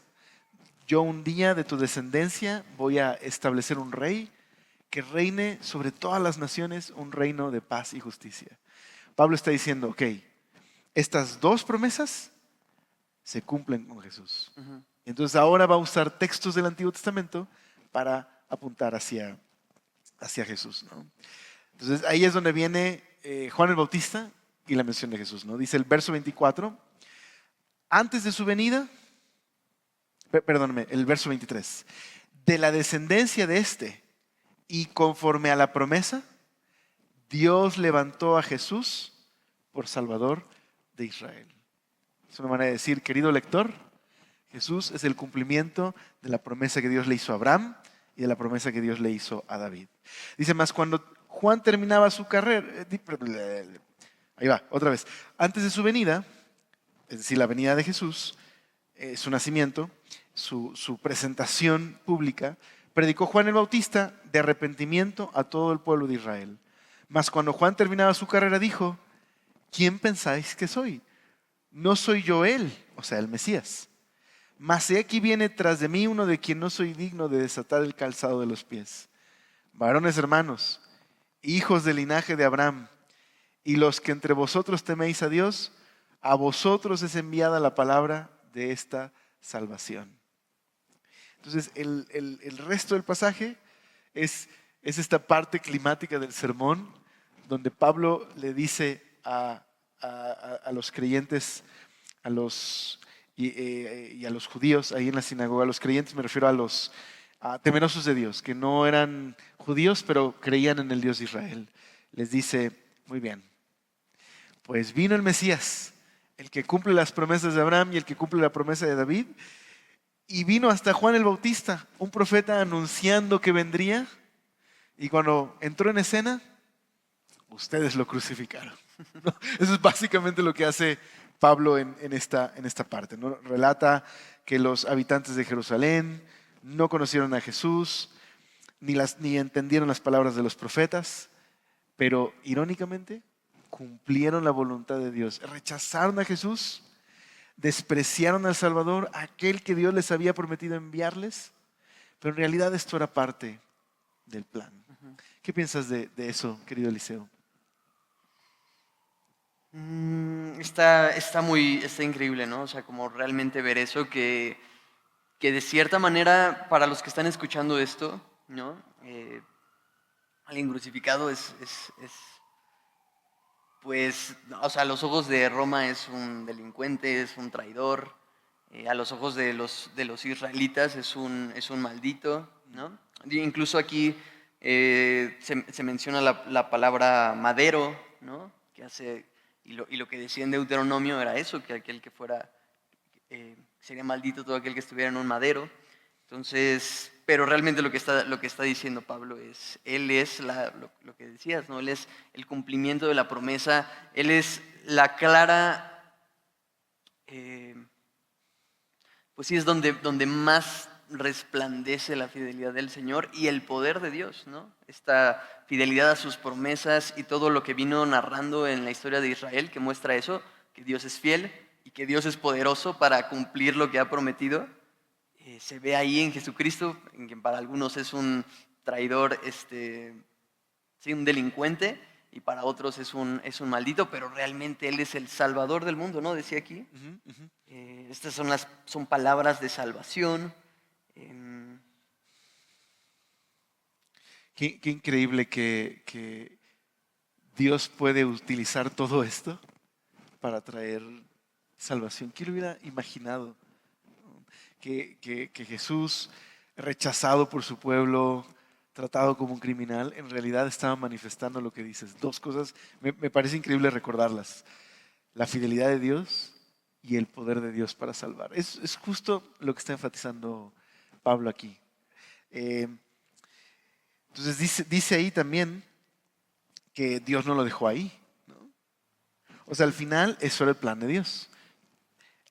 Yo un día de tu descendencia voy a establecer un rey que reine sobre todas las naciones, un reino de paz y justicia. Pablo está diciendo, ok, estas dos promesas se cumplen con Jesús. Entonces ahora va a usar textos del Antiguo Testamento para apuntar hacia Jesús, ¿no? Entonces ahí es donde viene Juan el Bautista y la mención de Jesús, ¿no? Dice el verso 24, antes de su venida, perdóname, el verso 23, de la descendencia de este y conforme a la promesa, Dios levantó a Jesús por Salvador de Israel. Es una manera de decir, querido lector, Jesús es el cumplimiento de la promesa que Dios le hizo a Abraham y de la promesa que Dios le hizo a David. Dice más, cuando Juan terminaba su carrera, ahí va, otra vez, antes de su venida, es decir, la venida de Jesús, su nacimiento, su presentación pública, predicó Juan el Bautista de arrepentimiento a todo el pueblo de Israel. Mas cuando Juan terminaba su carrera dijo, ¿quién pensáis que soy? No soy yo él, o sea, el Mesías. Mas he aquí viene tras de mí uno de quien no soy digno de desatar el calzado de los pies. Varones hermanos, hijos del linaje de Abraham, y los que entre vosotros teméis a Dios, a vosotros es enviada la palabra de esta salvación. Entonces, el resto del pasaje es esta parte climática del sermón, donde Pablo le dice a los creyentes, y a los judíos ahí en la sinagoga, a los creyentes me refiero a temerosos de Dios, que no eran judíos, pero creían en el Dios de Israel. Les dice, muy bien, pues vino el Mesías, el que cumple las promesas de Abraham y el que cumple la promesa de David, y vino hasta Juan el Bautista, un profeta anunciando que vendría, y cuando entró en escena, ustedes lo crucificaron. ¿No? Eso es básicamente lo que hace Pablo en esta parte, ¿no? Relata que los habitantes de Jerusalén no conocieron a Jesús, ni entendieron las palabras de los profetas, pero irónicamente cumplieron la voluntad de Dios. Rechazaron a Jesús, despreciaron al Salvador, aquel que Dios les había prometido enviarles, pero en realidad esto era parte del plan. ¿Qué piensas de eso, querido Eliseo? Está increíble, ¿no? O sea, como realmente ver eso, que de cierta manera, para los que están escuchando esto, ¿no? Alguien crucificado pues, o sea, a los ojos de Roma es un delincuente, es un traidor, a los ojos de los israelitas es un maldito, ¿no? Incluso aquí se menciona la palabra madero, ¿no? Y lo que decía en Deuteronomio era eso, que aquel que fuera, sería maldito todo aquel que estuviera en un madero. Entonces, pero realmente lo que está diciendo Pablo él es lo que decías, ¿no? Él es el cumplimiento de la promesa, él es la clara, pues sí, es donde más resplandece la fidelidad del Señor y el poder de Dios, ¿no? Esta fidelidad a sus promesas y todo lo que vino narrando en la historia de Israel que muestra eso, que Dios es fiel y que Dios es poderoso para cumplir lo que ha prometido. Se ve ahí en Jesucristo, en que para algunos es un traidor, sí, un delincuente, y para otros es un maldito, pero realmente Él es el Salvador del mundo, ¿no? Decía aquí. Estas son palabras de salvación. Qué increíble que Dios puede utilizar todo esto para traer salvación. ¿Quién lo hubiera imaginado? Que Jesús, rechazado por su pueblo, tratado como un criminal, en realidad estaba manifestando lo que dices. Dos cosas, me parece increíble recordarlas. La fidelidad de Dios y el poder de Dios para salvar. Es justo lo que está enfatizando Pablo aquí. Entonces dice ahí también que Dios no lo dejó ahí, ¿no? O sea, al final eso era el plan de Dios.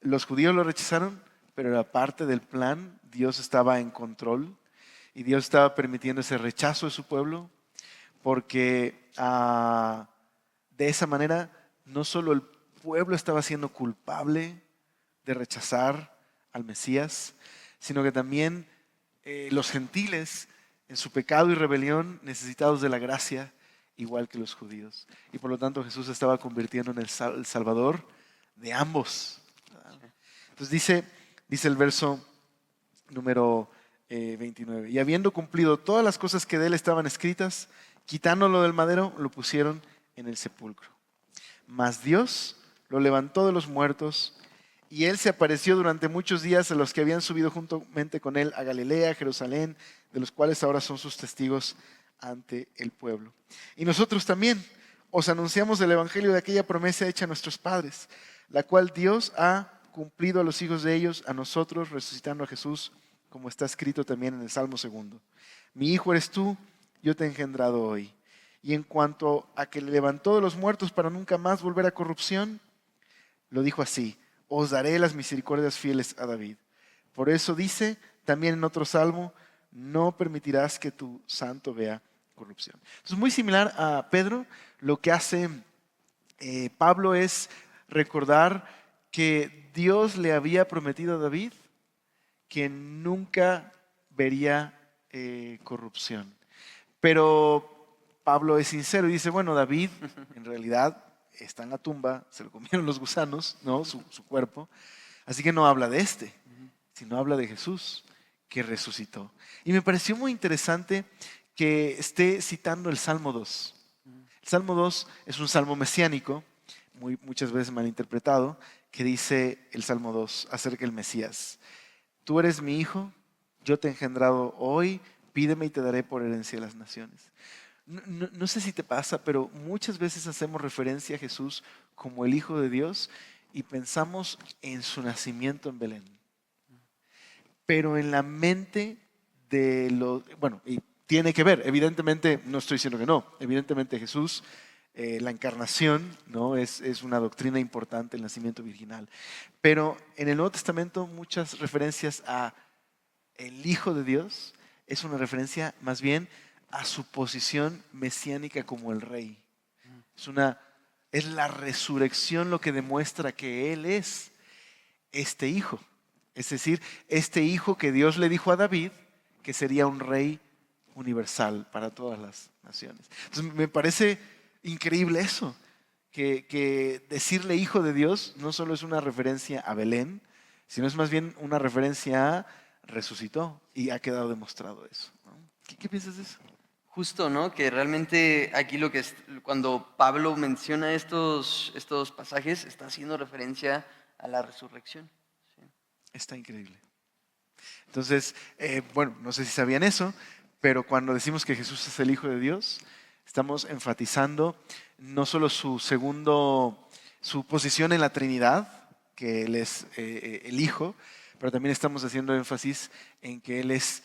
Los judíos lo rechazaron, pero era parte del plan. Dios estaba en control y Dios estaba permitiendo ese rechazo de su pueblo porque de esa manera no solo el pueblo estaba siendo culpable de rechazar al Mesías, sino que también los gentiles en su pecado y rebelión necesitados de la gracia igual que los judíos. Y por lo tanto Jesús se estaba convirtiendo en el Salvador de ambos. Entonces dice el verso número 29. Y habiendo cumplido todas las cosas que de él estaban escritas, quitándolo del madero, lo pusieron en el sepulcro. Mas Dios lo levantó de los muertos y él se apareció durante muchos días a los que habían subido juntamente con él a Galilea, a Jerusalén, de los cuales ahora son sus testigos ante el pueblo. Y nosotros también os anunciamos el evangelio de aquella promesa hecha a nuestros padres, la cual Dios ha cumplido a los hijos de ellos, a nosotros, resucitando a Jesús, como está escrito también en el Salmo 2. Mi hijo eres tú, yo te he engendrado hoy. Y en cuanto a que le levantó de los muertos para nunca más volver a corrupción, lo dijo así: os daré las misericordias fieles a David. Por eso dice también en otro salmo: no permitirás que tu santo vea corrupción. Entonces, muy similar a Pedro, lo que hace Pablo es recordar que Dios le había prometido a David que nunca vería corrupción. Pero Pablo es sincero y dice, bueno, David en realidad está en la tumba, se lo comieron los gusanos, ¿no? Su cuerpo. Así que no habla de sino habla de Jesús que resucitó. Y me pareció muy interesante que esté citando el Salmo 2. El Salmo 2 es un salmo mesiánico, muchas veces malinterpretado, que dice el Salmo 2 acerca del Mesías: tú eres mi hijo, yo te he engendrado hoy, pídeme y te daré por herencia de las naciones. No sé si te pasa, pero muchas veces hacemos referencia a Jesús como el Hijo de Dios y pensamos en su nacimiento en Belén. Pero en la mente de los... Bueno, y tiene que ver, evidentemente, no estoy diciendo que no, evidentemente Jesús, la encarnación, ¿no? Es una doctrina importante, el nacimiento virginal. Pero en el Nuevo Testamento muchas referencias a el Hijo de Dios es una referencia más bien a su posición mesiánica como el Rey. Es la resurrección lo que demuestra que Él es este Hijo. Es decir, este Hijo que Dios le dijo a David que sería un Rey universal para todas las naciones. Entonces me parece increíble eso, que decirle Hijo de Dios no solo es una referencia a Belén, sino es más bien una referencia a resucitó y ha quedado demostrado eso, ¿no? ¿Qué piensas de eso? Justo, ¿no? Que realmente aquí cuando Pablo menciona estos pasajes, está haciendo referencia a la resurrección. Sí. Está increíble. Entonces, bueno, no sé si sabían eso, pero cuando decimos que Jesús es el Hijo de Dios, estamos enfatizando no solo su posición en la Trinidad, que Él es el Hijo, pero también estamos haciendo énfasis en que Él es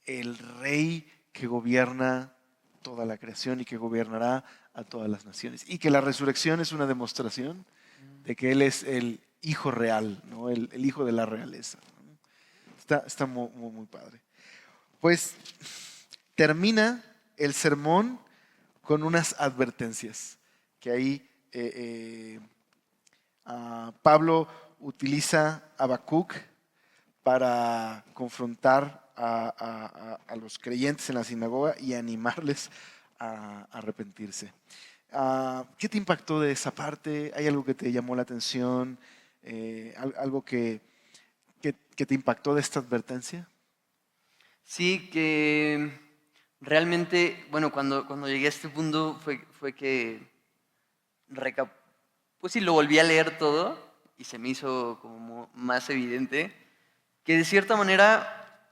el Rey que gobierna toda la creación y que gobernará a todas las naciones. Y que la resurrección es una demostración de que Él es el Hijo real, ¿no? El Hijo de la realeza, ¿no? Está muy, muy, muy padre. Pues termina el sermón con unas advertencias que ahí Pablo utiliza a Habacuc para confrontar a los creyentes en la sinagoga y animarles a arrepentirse. ¿Qué te impactó de esa parte? ¿Hay algo que te llamó la atención? ¿Algo que te impactó de esta advertencia? Sí, que realmente, bueno, cuando llegué a este punto fue que pues sí, lo volví a leer todo y se me hizo como más evidente que de cierta manera,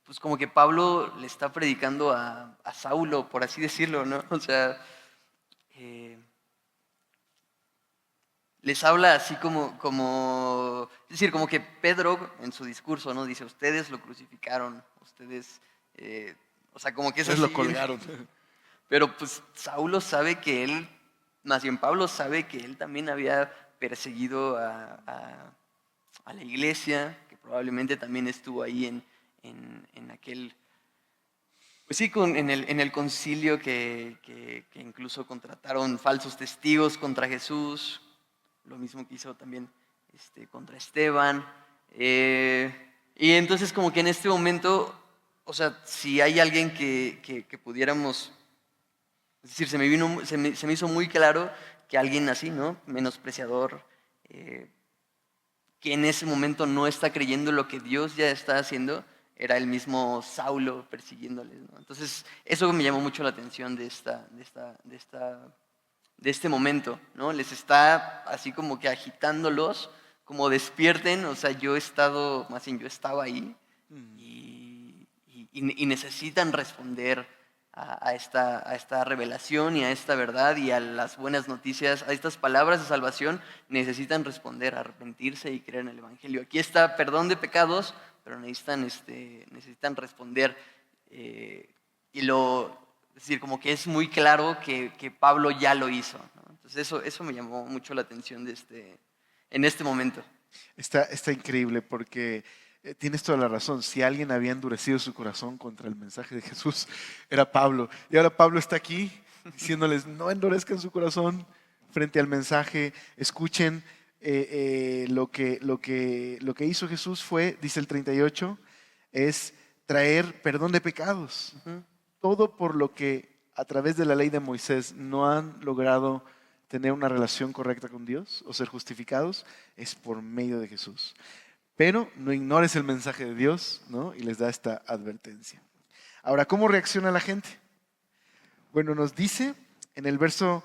pues como que Pablo le está predicando a Saulo, por así decirlo, ¿no? O sea, eh, les habla así es decir, como que Pedro en su discurso, ¿no? Dice, ustedes lo crucificaron, ustedes, o sea, como que es Ustedes así. lo colgaron. Pero pues Saulo sabe que él, más bien Pablo sabe que él también había perseguido a la iglesia, que probablemente también estuvo ahí en aquel, pues sí, en el concilio que incluso contrataron falsos testigos contra Jesús, lo mismo que hizo también contra Esteban. Y entonces como que en este momento, o sea, si hay alguien que pudiéramos, es decir, se me hizo muy claro que alguien así, ¿no? Menospreciador, que en ese momento no está creyendo lo que Dios ya está haciendo, era el mismo Saulo persiguiéndoles, ¿no? Entonces, eso me llamó mucho la atención de este momento, ¿no? Les está así como que agitándolos, como despierten, o sea, yo estaba ahí y necesitan responder a esta revelación y a esta verdad y a las buenas noticias, a estas palabras de salvación, necesitan responder, arrepentirse y creer en el Evangelio. Aquí está perdón de pecados, pero necesitan responder. Es decir, como que es muy claro que Pablo ya lo hizo, ¿no? Entonces eso me llamó mucho la atención en este momento. Está increíble porque tienes toda la razón. Si alguien había endurecido su corazón contra el mensaje de Jesús, era Pablo. Y ahora Pablo está aquí diciéndoles, no endurezcan su corazón frente al mensaje. Escuchen, lo que hizo Jesús fue, dice el 38, es traer perdón de pecados. Uh-huh. Todo por lo que a través de la ley de Moisés no han logrado tener una relación correcta con Dios o ser justificados, es por medio de Jesús. Pero no ignores el mensaje de Dios, ¿no? Y les da esta advertencia. Ahora, ¿cómo reacciona la gente? Bueno, nos dice en el verso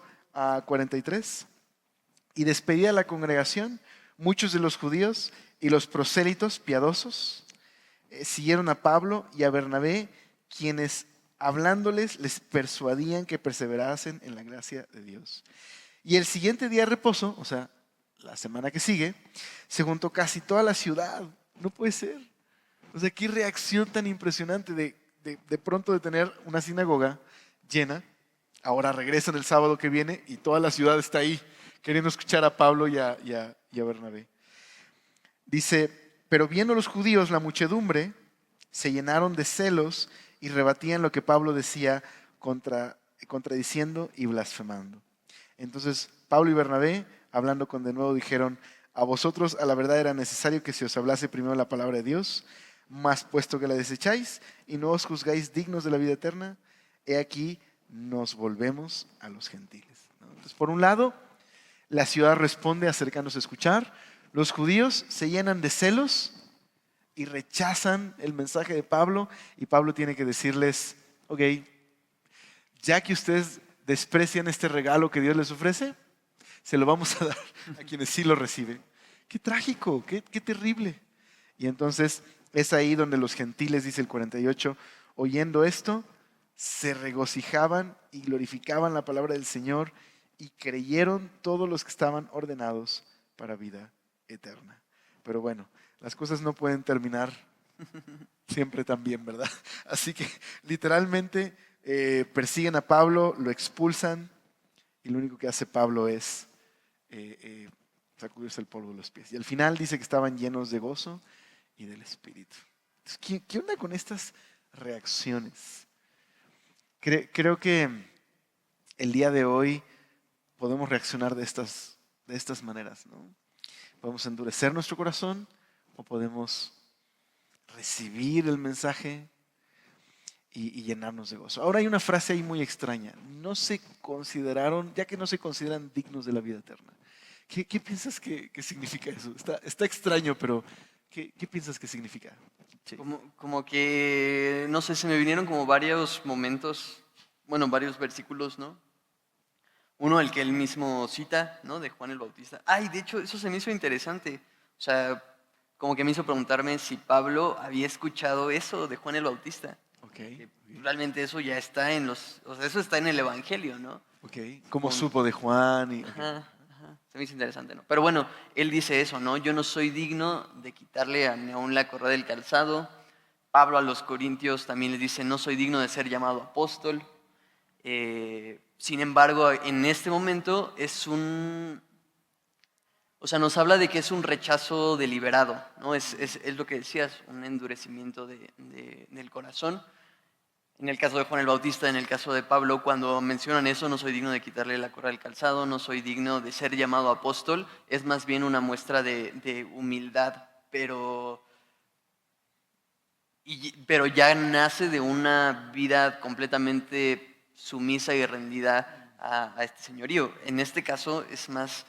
43, y despedida la congregación, muchos de los judíos y los prosélitos piadosos siguieron a Pablo y a Bernabé, quienes hablándoles les persuadían que perseverasen en la gracia de Dios. Y el siguiente día de reposo, o sea, la semana que sigue, se juntó casi toda la ciudad. No puede ser. O sea, qué reacción tan impresionante de pronto de tener una sinagoga llena. Ahora regresan el sábado que viene y toda la ciudad está ahí queriendo escuchar a Pablo y a Bernabé. Dice, pero viendo los judíos la muchedumbre, se llenaron de celos y rebatían lo que Pablo decía, contradiciendo y blasfemando. Entonces Pablo y Bernabé, hablando de nuevo, dijeron, a vosotros a la verdad era necesario que se os hablase primero la palabra de Dios, mas puesto que la desecháis y no os juzgáis dignos de la vida eterna, he aquí nos volvemos a los gentiles. Entonces, por un lado, la ciudad responde acercándose a escuchar, los judíos se llenan de celos y rechazan el mensaje de Pablo, y Pablo tiene que decirles, ok, ya que ustedes desprecian este regalo que Dios les ofrece, se lo vamos a dar a quienes sí lo reciben. Qué trágico, qué terrible. Y entonces es ahí donde los gentiles, dice el 48, oyendo esto, se regocijaban y glorificaban la palabra del Señor y creyeron todos los que estaban ordenados para vida eterna. Pero bueno, las cosas no pueden terminar siempre tan bien, ¿verdad? Así que literalmente persiguen a Pablo, lo expulsan y lo único que hace Pablo es sacudirse el polvo de los pies. Y al final dice que estaban llenos de gozo y del Espíritu. Entonces, ¿qué onda con estas reacciones? Creo que el día de hoy podemos reaccionar de estas maneras, ¿no? Podemos endurecer nuestro corazón o podemos recibir el mensaje y llenarnos de gozo. Ahora hay una frase ahí muy extraña. No se consideraron, ya que no se consideran dignos de la vida eterna. ¿Qué piensas que significa eso? Está extraño, pero ¿qué piensas que significa? Sí. Como que, no sé, se me vinieron como varios momentos, bueno, varios versículos, ¿no? Uno, el que él mismo cita, ¿no? De Juan el Bautista. Ay, de hecho, eso se me hizo interesante. O sea, como que me hizo preguntarme si Pablo había escuchado eso de Juan el Bautista. Okay. Realmente eso ya está o sea, eso está en el Evangelio, ¿no? Okay. ¿Cómo supo de Juan? Ajá. Se me hizo interesante, ¿no? Pero bueno, él dice eso, ¿no? Yo no soy digno de quitarle ni aún la correa del calzado. Pablo a los Corintios también les dice, no soy digno de ser llamado apóstol. Sin embargo, en este momento o sea, nos habla de que es un rechazo deliberado, ¿no? Es lo que decías, un endurecimiento del corazón. En el caso de Juan el Bautista, en el caso de Pablo, cuando mencionan eso, no soy digno de quitarle la correa del calzado, no soy digno de ser llamado apóstol, es más bien una muestra de humildad, pero ya nace de una vida completamente sumisa y rendida a este señorío. En este caso es más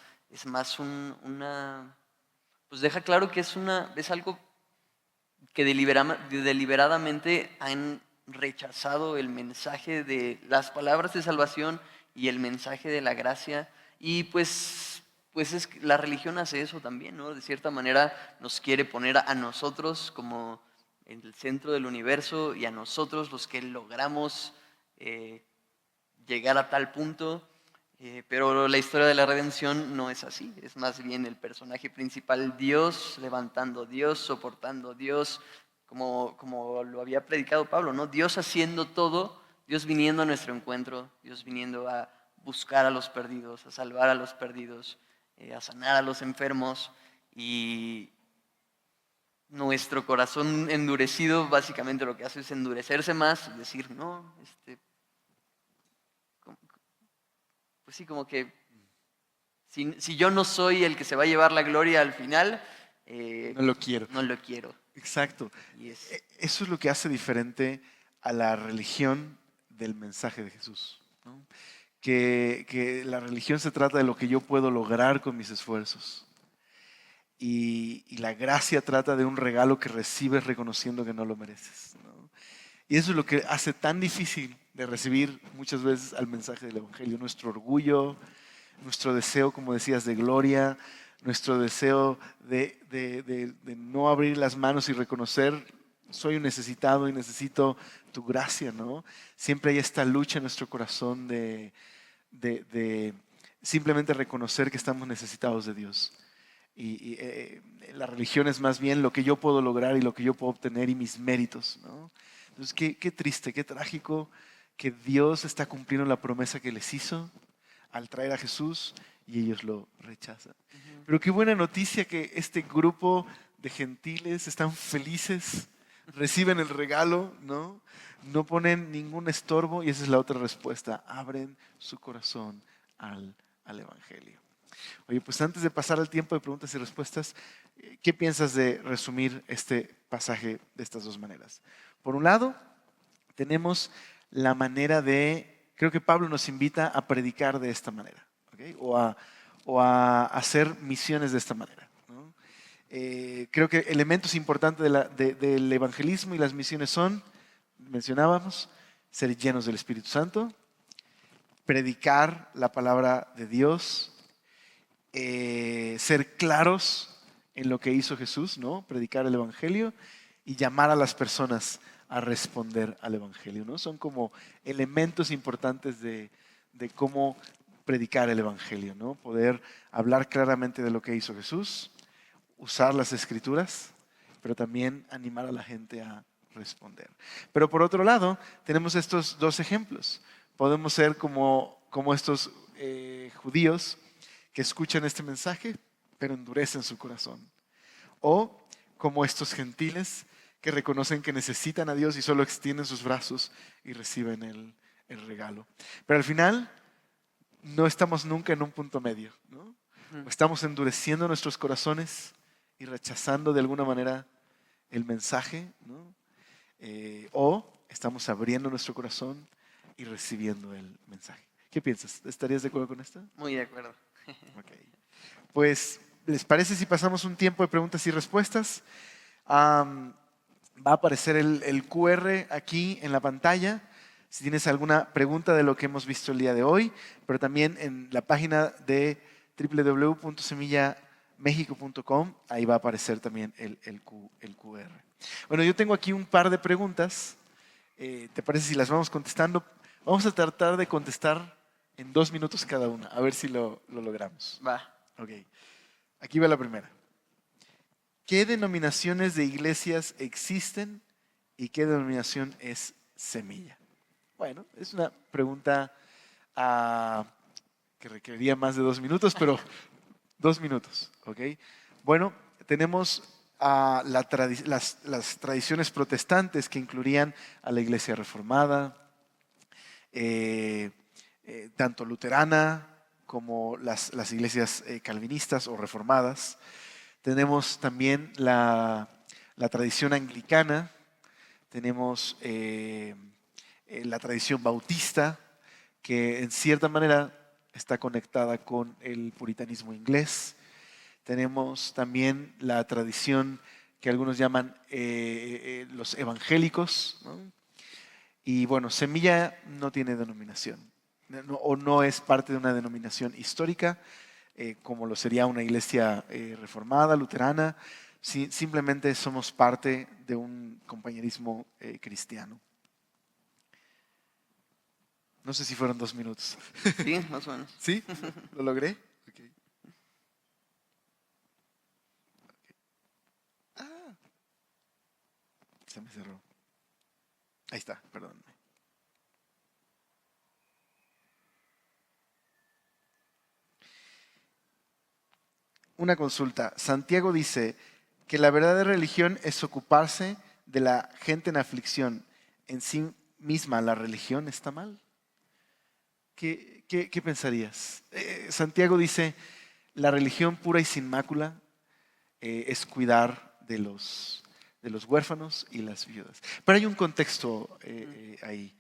pues deja claro que es algo que deliberadamente han rechazado el mensaje de las palabras de salvación y el mensaje de la gracia. Y pues la religión hace eso también, ¿no? De cierta manera nos quiere poner a nosotros como en el centro del universo y a nosotros los que logramos llegar a tal punto. Pero la historia de la redención no es así, es más bien el personaje principal, Dios levantando, Dios soportando, Dios, como lo había predicado Pablo, ¿no? Dios haciendo todo, Dios viniendo a nuestro encuentro, Dios viniendo a buscar a los perdidos, a salvar a los perdidos, a sanar a los enfermos, y nuestro corazón endurecido básicamente lo que hace es endurecerse más y decir, no, pues sí, como que si yo no soy el que se va a llevar la gloria al final, no lo quiero. No lo quiero. Exacto. Eso es lo que hace diferente a la religión del mensaje de Jesús, ¿no? Que la religión se trata de lo que yo puedo lograr con mis esfuerzos. Y la gracia trata de un regalo que recibes reconociendo que no lo mereces, ¿no? Y eso es lo que hace tan difícil de recibir muchas veces al mensaje del Evangelio. Nuestro orgullo, nuestro deseo, como decías, de gloria, nuestro deseo de no abrir las manos y reconocer soy un necesitado y necesito tu gracia, ¿no? Siempre hay esta lucha en nuestro corazón de simplemente reconocer que estamos necesitados de Dios. La religión es más bien lo que yo puedo lograr y lo que yo puedo obtener y mis méritos, ¿no? Entonces, qué triste, qué trágico que Dios está cumpliendo la promesa que les hizo al traer a Jesús y ellos lo rechazan. Pero qué buena noticia que este grupo de gentiles están felices, reciben el regalo, ¿no? No ponen ningún estorbo y esa es la otra respuesta, abren su corazón al Evangelio. Oye, pues antes de pasar al tiempo de preguntas y respuestas, ¿qué piensas de resumir este pasaje de estas dos maneras? Por un lado, tenemos la manera creo que Pablo nos invita a predicar de esta manera, ¿okay? O a hacer misiones de esta manera, ¿no? Creo que elementos importantes del evangelismo y las misiones son, mencionábamos, ser llenos del Espíritu Santo, predicar la palabra de Dios, ser claros en lo que hizo Jesús, ¿no? Predicar el Evangelio y llamar a las personas a responder al Evangelio, ¿no? Son como elementos importantes de cómo predicar el Evangelio, ¿no? Poder hablar claramente de lo que hizo Jesús, usar las Escrituras, pero también animar a la gente a responder. Pero por otro lado, tenemos estos dos ejemplos. Podemos ser como estos judíos que escuchan este mensaje, pero endurecen su corazón. O como estos gentiles que reconocen que necesitan a Dios y solo extienden sus brazos y reciben el regalo. Pero al final, no estamos nunca en un punto medio, ¿no? O estamos endureciendo nuestros corazones y rechazando de alguna manera el mensaje, ¿no? O estamos abriendo nuestro corazón y recibiendo el mensaje. ¿Qué piensas? ¿Estarías de acuerdo con esto? Muy de acuerdo. Okay. Pues, ¿les parece si pasamos un tiempo de preguntas y respuestas? Va a aparecer el QR aquí en la pantalla. Si tienes alguna pregunta de lo que hemos visto el día de hoy, pero también en la página de www.semillamexico.com, ahí va a aparecer también el QR. Bueno, yo tengo aquí un par de preguntas. ¿Te parece si las vamos contestando? Vamos a tratar de contestar en 2 minutos cada una, a ver si lo logramos. Va. Ok, aquí va la primera. ¿Qué denominaciones de iglesias existen y qué denominación es Semilla? Bueno, es una pregunta que requeriría más de 2 minutos, pero 2 minutos, ¿ok? Bueno, tenemos las tradiciones protestantes que incluirían a la iglesia reformada, tanto luterana como las iglesias calvinistas o reformadas. Tenemos también la tradición anglicana, tenemos la tradición bautista, que en cierta manera está conectada con el puritanismo inglés. Tenemos también la tradición que algunos llaman los evangélicos, ¿no? Y bueno, Semilla no tiene denominación, o no es parte de una denominación histórica, como lo sería una iglesia reformada, luterana. Simplemente somos parte de un compañerismo cristiano. No sé si fueron 2 minutos. Sí, más o menos. ¿Sí? ¿Lo logré? Okay. Se me cerró. Ahí está, perdón. Una consulta. Santiago dice que la verdadera religión es ocuparse de la gente en aflicción. ¿En sí misma la religión está mal? ¿Qué pensarías? Santiago dice, la religión pura y sin mácula es cuidar de los huérfanos y las viudas. Pero hay un contexto ahí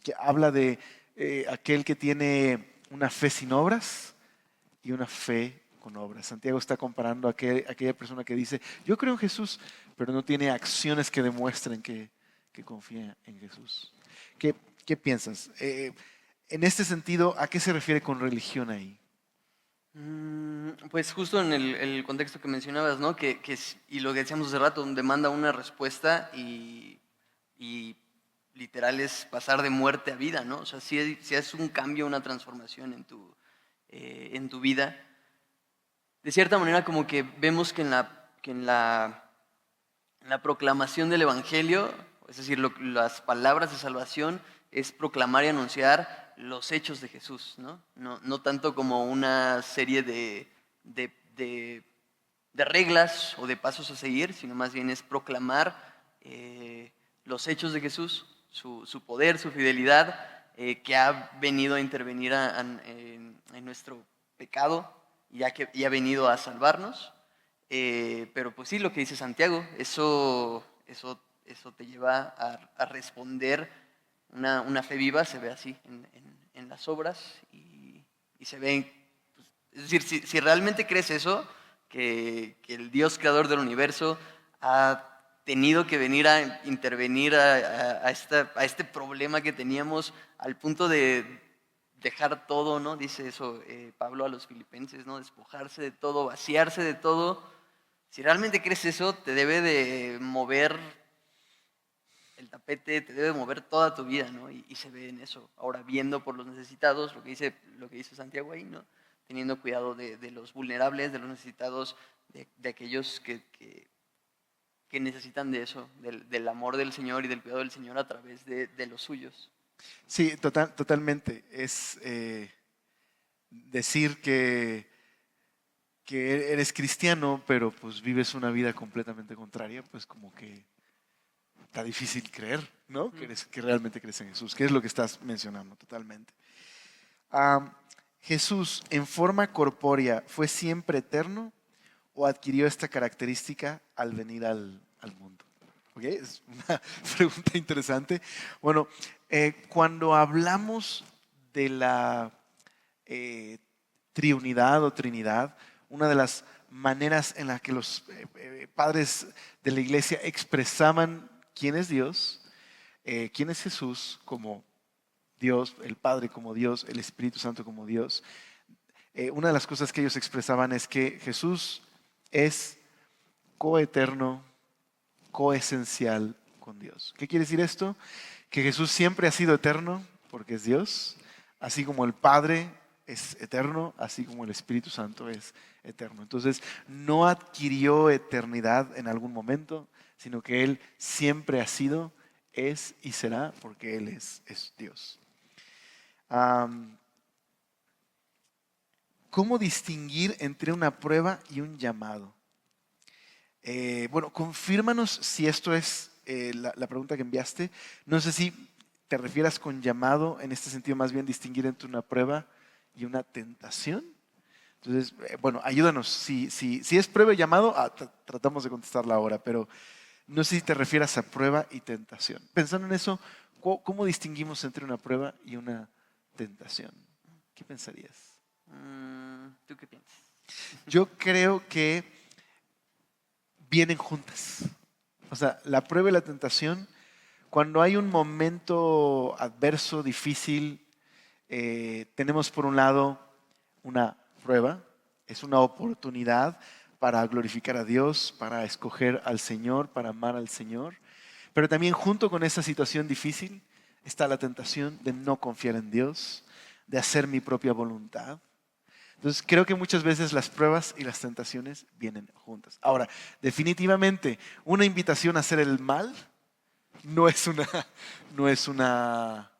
que habla de aquel que tiene una fe sin obras y una fe con obras. Santiago está comparando a aquella persona que dice, yo creo en Jesús, pero no tiene acciones que demuestren que confía en Jesús. ¿Qué piensas? En este sentido, ¿a qué se refiere con religión ahí? Pues justo en el contexto que mencionabas, ¿no? Y lo que decíamos hace rato, demanda una respuesta y literal es pasar de muerte a vida, ¿no? O sea, si es un cambio, una transformación en tu vida. De cierta manera como que vemos que en la proclamación del Evangelio, es decir, las palabras de salvación, es proclamar y anunciar los hechos de Jesús, ¿no? No tanto como una serie de, de- de reglas o de pasos a seguir, sino más bien es proclamar los hechos de Jesús, su poder, su fidelidad, que ha venido a intervenir en nuestro pecado y ha venido a salvarnos. Pero pues sí, lo que dice Santiago, eso te lleva a responder una fe viva, se ve así en las obras y se ve, pues, es decir, si realmente crees eso, que el Dios creador del universo ha tenido que venir a intervenir a este problema que teníamos al punto de dejar todo, ¿no? Dice eso Pablo a los filipenses, ¿no? Despojarse de todo, vaciarse de todo. Si realmente crees eso, te debe de mover el tapete, te debe mover toda tu vida, ¿no? Y se ve en eso. Ahora, viendo por los necesitados, lo que dice Santiago ahí, ¿no? Teniendo cuidado de los vulnerables, de los necesitados, de aquellos que necesitan de eso, del amor del Señor y del cuidado del Señor a través de los suyos. Sí, totalmente. Es decir que eres cristiano, pero pues vives una vida completamente contraria, pues como que está difícil creer, ¿no? Que realmente crees en Jesús, que es lo que estás mencionando totalmente. Ah, Jesús, en forma corpórea, ¿fue siempre eterno o adquirió esta característica al venir al mundo? ¿Ok? Es una pregunta interesante. Bueno, cuando hablamos de la triunidad o trinidad, una de las maneras en las que los padres de la iglesia expresaban quién es Dios, quién es Jesús como Dios, el Padre como Dios, el Espíritu Santo como Dios. Una de las cosas que ellos expresaban es que Jesús es coeterno, coesencial con Dios. ¿Qué quiere decir esto? Que Jesús siempre ha sido eterno porque es Dios, así como el Padre es eterno, así como el Espíritu Santo es eterno. Entonces, no adquirió eternidad en algún momento, sino que Él siempre ha sido, es y será porque Él es Dios. ¿Cómo distinguir entre una prueba y un llamado? Bueno, confírmanos si esto es la pregunta que enviaste. No sé si te refieras con llamado, en este sentido más bien distinguir entre una prueba y una tentación. Entonces, bueno, ayúdanos. Si es prueba y llamado, tratamos de contestarla ahora, pero no sé si te refieras a prueba y tentación. Pensando en eso, ¿cómo distinguimos entre una prueba y una tentación? ¿Qué pensarías? ¿Tú qué piensas? Yo creo que vienen juntas. O sea, la prueba y la tentación, cuando hay un momento adverso, difícil, tenemos por un lado una prueba, es una oportunidad para glorificar a Dios, para escoger al Señor, para amar al Señor. Pero también junto con esa situación difícil está la tentación de no confiar en Dios, de hacer mi propia voluntad. Entonces creo que muchas veces las pruebas y las tentaciones vienen juntas. Ahora, definitivamente, una invitación a hacer el mal no es una, no es una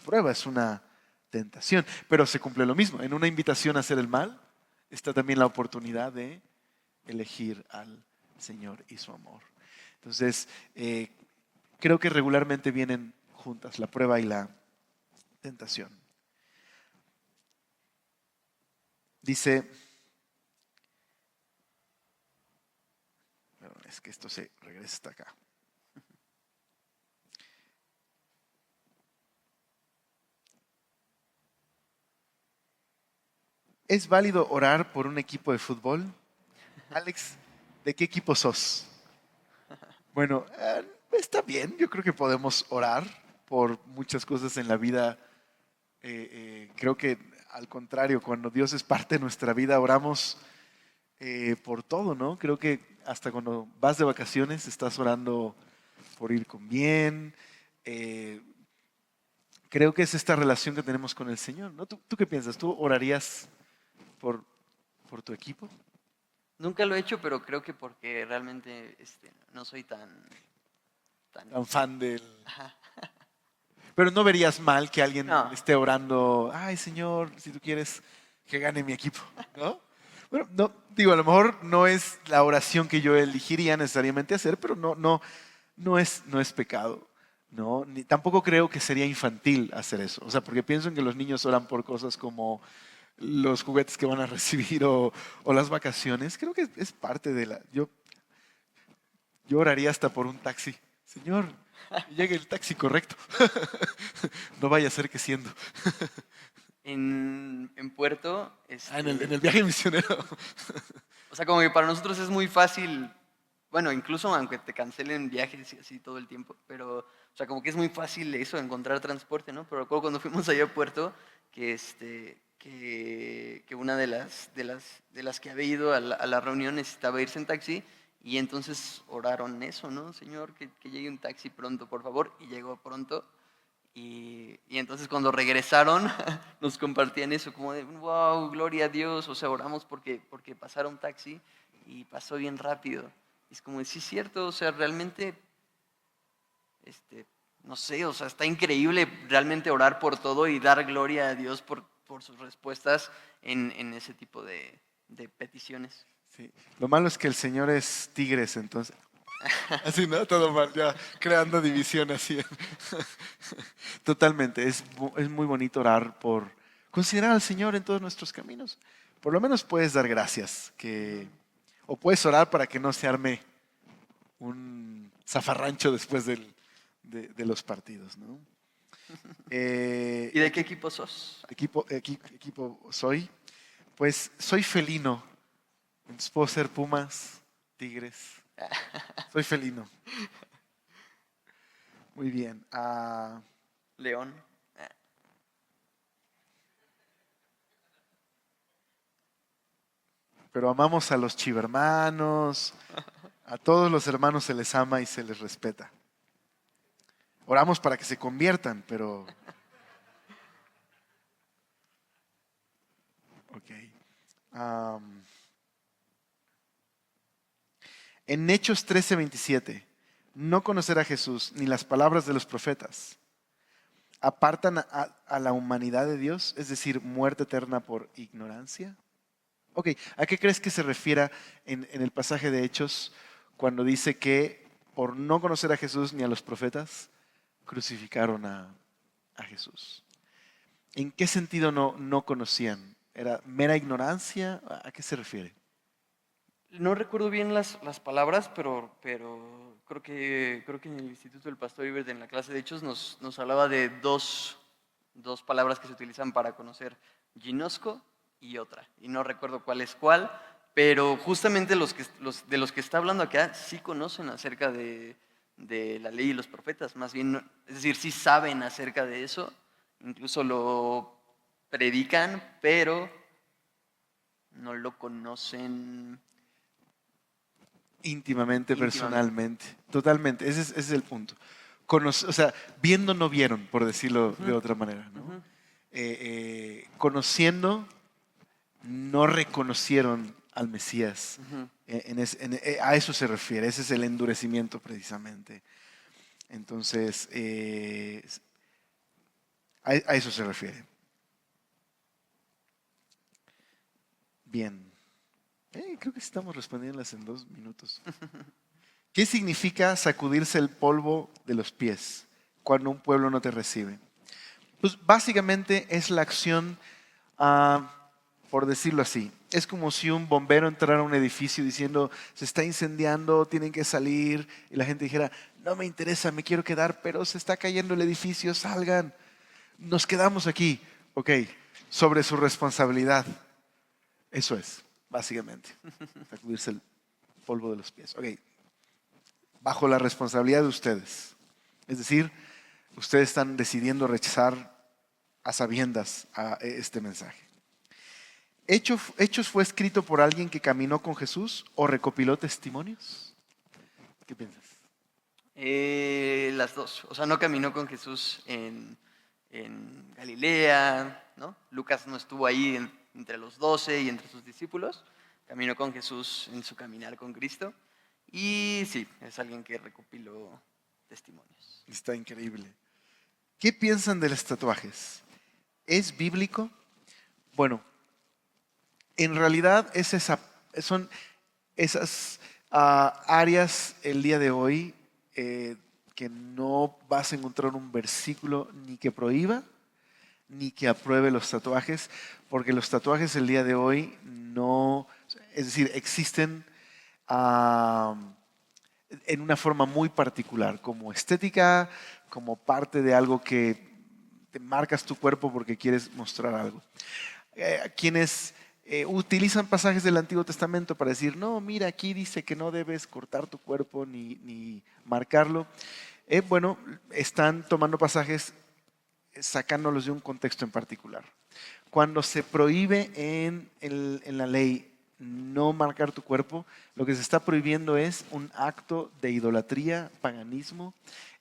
prueba, es una tentación. Pero se cumple lo mismo. En una invitación a hacer el mal está también la oportunidad de elegir al Señor y su amor. Entonces, creo que regularmente vienen juntas la prueba y la tentación. Dice, perdón, es que esto se regresa hasta acá. ¿Es válido orar por un equipo de fútbol? Alex, ¿de qué equipo sos? Bueno, está bien, yo creo que podemos orar por muchas cosas en la vida. Creo que al contrario, cuando Dios es parte de nuestra vida, oramos por todo, ¿no? Creo que hasta cuando vas de vacaciones estás orando por ir con bien. Creo que es esta relación que tenemos con el Señor, ¿no? ¿Tú qué piensas? ¿Tú orarías por, por tu equipo? Nunca lo he hecho, pero creo que porque realmente no soy tan... Tan fan del... Ajá. Pero no verías mal que alguien No, esté orando, ay Señor, si tú quieres que gane mi equipo, ¿no? Bueno, no, digo, a lo mejor no es la oración que yo elegiría necesariamente hacer, pero no es pecado, ¿no? Tampoco creo que sería infantil hacer eso, o sea, porque pienso en que los niños oran por cosas como los juguetes que van a recibir o las vacaciones. Creo que es parte de la... Yo oraría hasta por un taxi. Señor, llegue el taxi correcto. No vaya a ser que siendo. en Puerto, En el viaje misionero. o sea, como que para nosotros es muy fácil, bueno, incluso aunque te cancelen viajes y así todo el tiempo, pero, o sea, como que es muy fácil eso, encontrar transporte, ¿no? Pero recuerdo cuando fuimos allá a Puerto, que una de las que había ido a la reunión necesitaba irse en taxi, y entonces oraron eso, ¿no? Señor, que llegue un taxi pronto, por favor, y llegó pronto. Y entonces cuando regresaron nos compartían eso, como de, wow, gloria a Dios, o sea, oramos porque pasara un taxi y pasó bien rápido. Y es como, sí es cierto, o sea, realmente, no sé, o sea, está increíble realmente orar por todo y dar gloria a Dios por sus respuestas en ese tipo de peticiones. Sí. Lo malo es que el Señor es tigres, entonces. Así, ¿no? Todo mal, ya creando división así. Totalmente. Es muy bonito orar por considerar al Señor en todos nuestros caminos. Por lo menos puedes dar gracias. O puedes orar para que no se arme un zafarrancho después de los partidos, ¿no? ¿Y de qué equipo sos? Equipo soy. Pues soy felino. Entonces puedo ser pumas, tigres. Soy felino. Muy bien. León. Pero amamos a los chivermanos. A todos los hermanos se les ama y se les respeta. Oramos para que se conviertan, pero... Ok. En Hechos 13:27, no conocer a Jesús ni las palabras de los profetas apartan a la humanidad de Dios, es decir, muerte eterna por ignorancia. Ok, ¿a qué crees que se refiera en el pasaje de Hechos cuando dice que por no conocer a Jesús ni a los profetas, crucificaron a Jesús? ¿En qué sentido no conocían? ¿Era mera ignorancia? ¿A qué se refiere? No recuerdo bien las palabras, pero creo que en el Instituto del Pastor Ibert, en la clase de Hechos, nos hablaba de dos palabras que se utilizan para conocer, ginosco y otra. Y no recuerdo cuál es cuál, pero justamente de los que está hablando acá sí conocen acerca de la ley y los profetas, más bien, es decir, sí saben acerca de eso, incluso lo predican, pero no lo conocen Íntimamente, íntimamente. personalmente. Totalmente. Ese es el punto. O sea, viendo no vieron, por decirlo de otra manera, ¿no? Ujú. Conociendo, no reconocieron al Mesías. Ujú. A eso se refiere. Ese es el endurecimiento precisamente. Entonces, a eso se refiere. Bien. Creo que estamos respondiéndolas en 2 minutos. ¿Qué significa sacudirse el polvo de los pies cuando un pueblo no te recibe? Pues básicamente es la acción, por decirlo así. Es como si un bombero entrara a un edificio diciendo, se está incendiando, tienen que salir, y la gente dijera, no me interesa, me quiero quedar, pero se está cayendo el edificio, salgan. Nos quedamos aquí. Ok, sobre su responsabilidad. Eso es, básicamente. Sacudirse el polvo de los pies. Ok, bajo la responsabilidad de ustedes. Es decir, ustedes están decidiendo rechazar a sabiendas a este mensaje. ¿Hechos fue escrito por alguien que caminó con Jesús o recopiló testimonios? ¿Qué piensas? Las dos. O sea, no caminó con Jesús en Galilea, ¿no? Lucas no estuvo ahí entre los 12 y entre sus discípulos. Caminó con Jesús en su caminar con Cristo. Y sí, es alguien que recopiló testimonios. Está increíble. ¿Qué piensan de los tatuajes? ¿Es bíblico? Bueno, en realidad son esas áreas el día de hoy que no vas a encontrar un versículo ni que prohíba ni que apruebe los tatuajes, porque los tatuajes el día de hoy no, es decir, existen en una forma muy particular, como estética, como parte de algo que te marcas tu cuerpo porque quieres mostrar algo. Quienes utilizan pasajes del Antiguo Testamento para decir, no, mira, aquí dice que no debes cortar tu cuerpo ni marcarlo. Bueno, están tomando pasajes, sacándolos de un contexto en particular. Cuando se prohíbe en la ley no marcar tu cuerpo, lo que se está prohibiendo es un acto de idolatría, paganismo,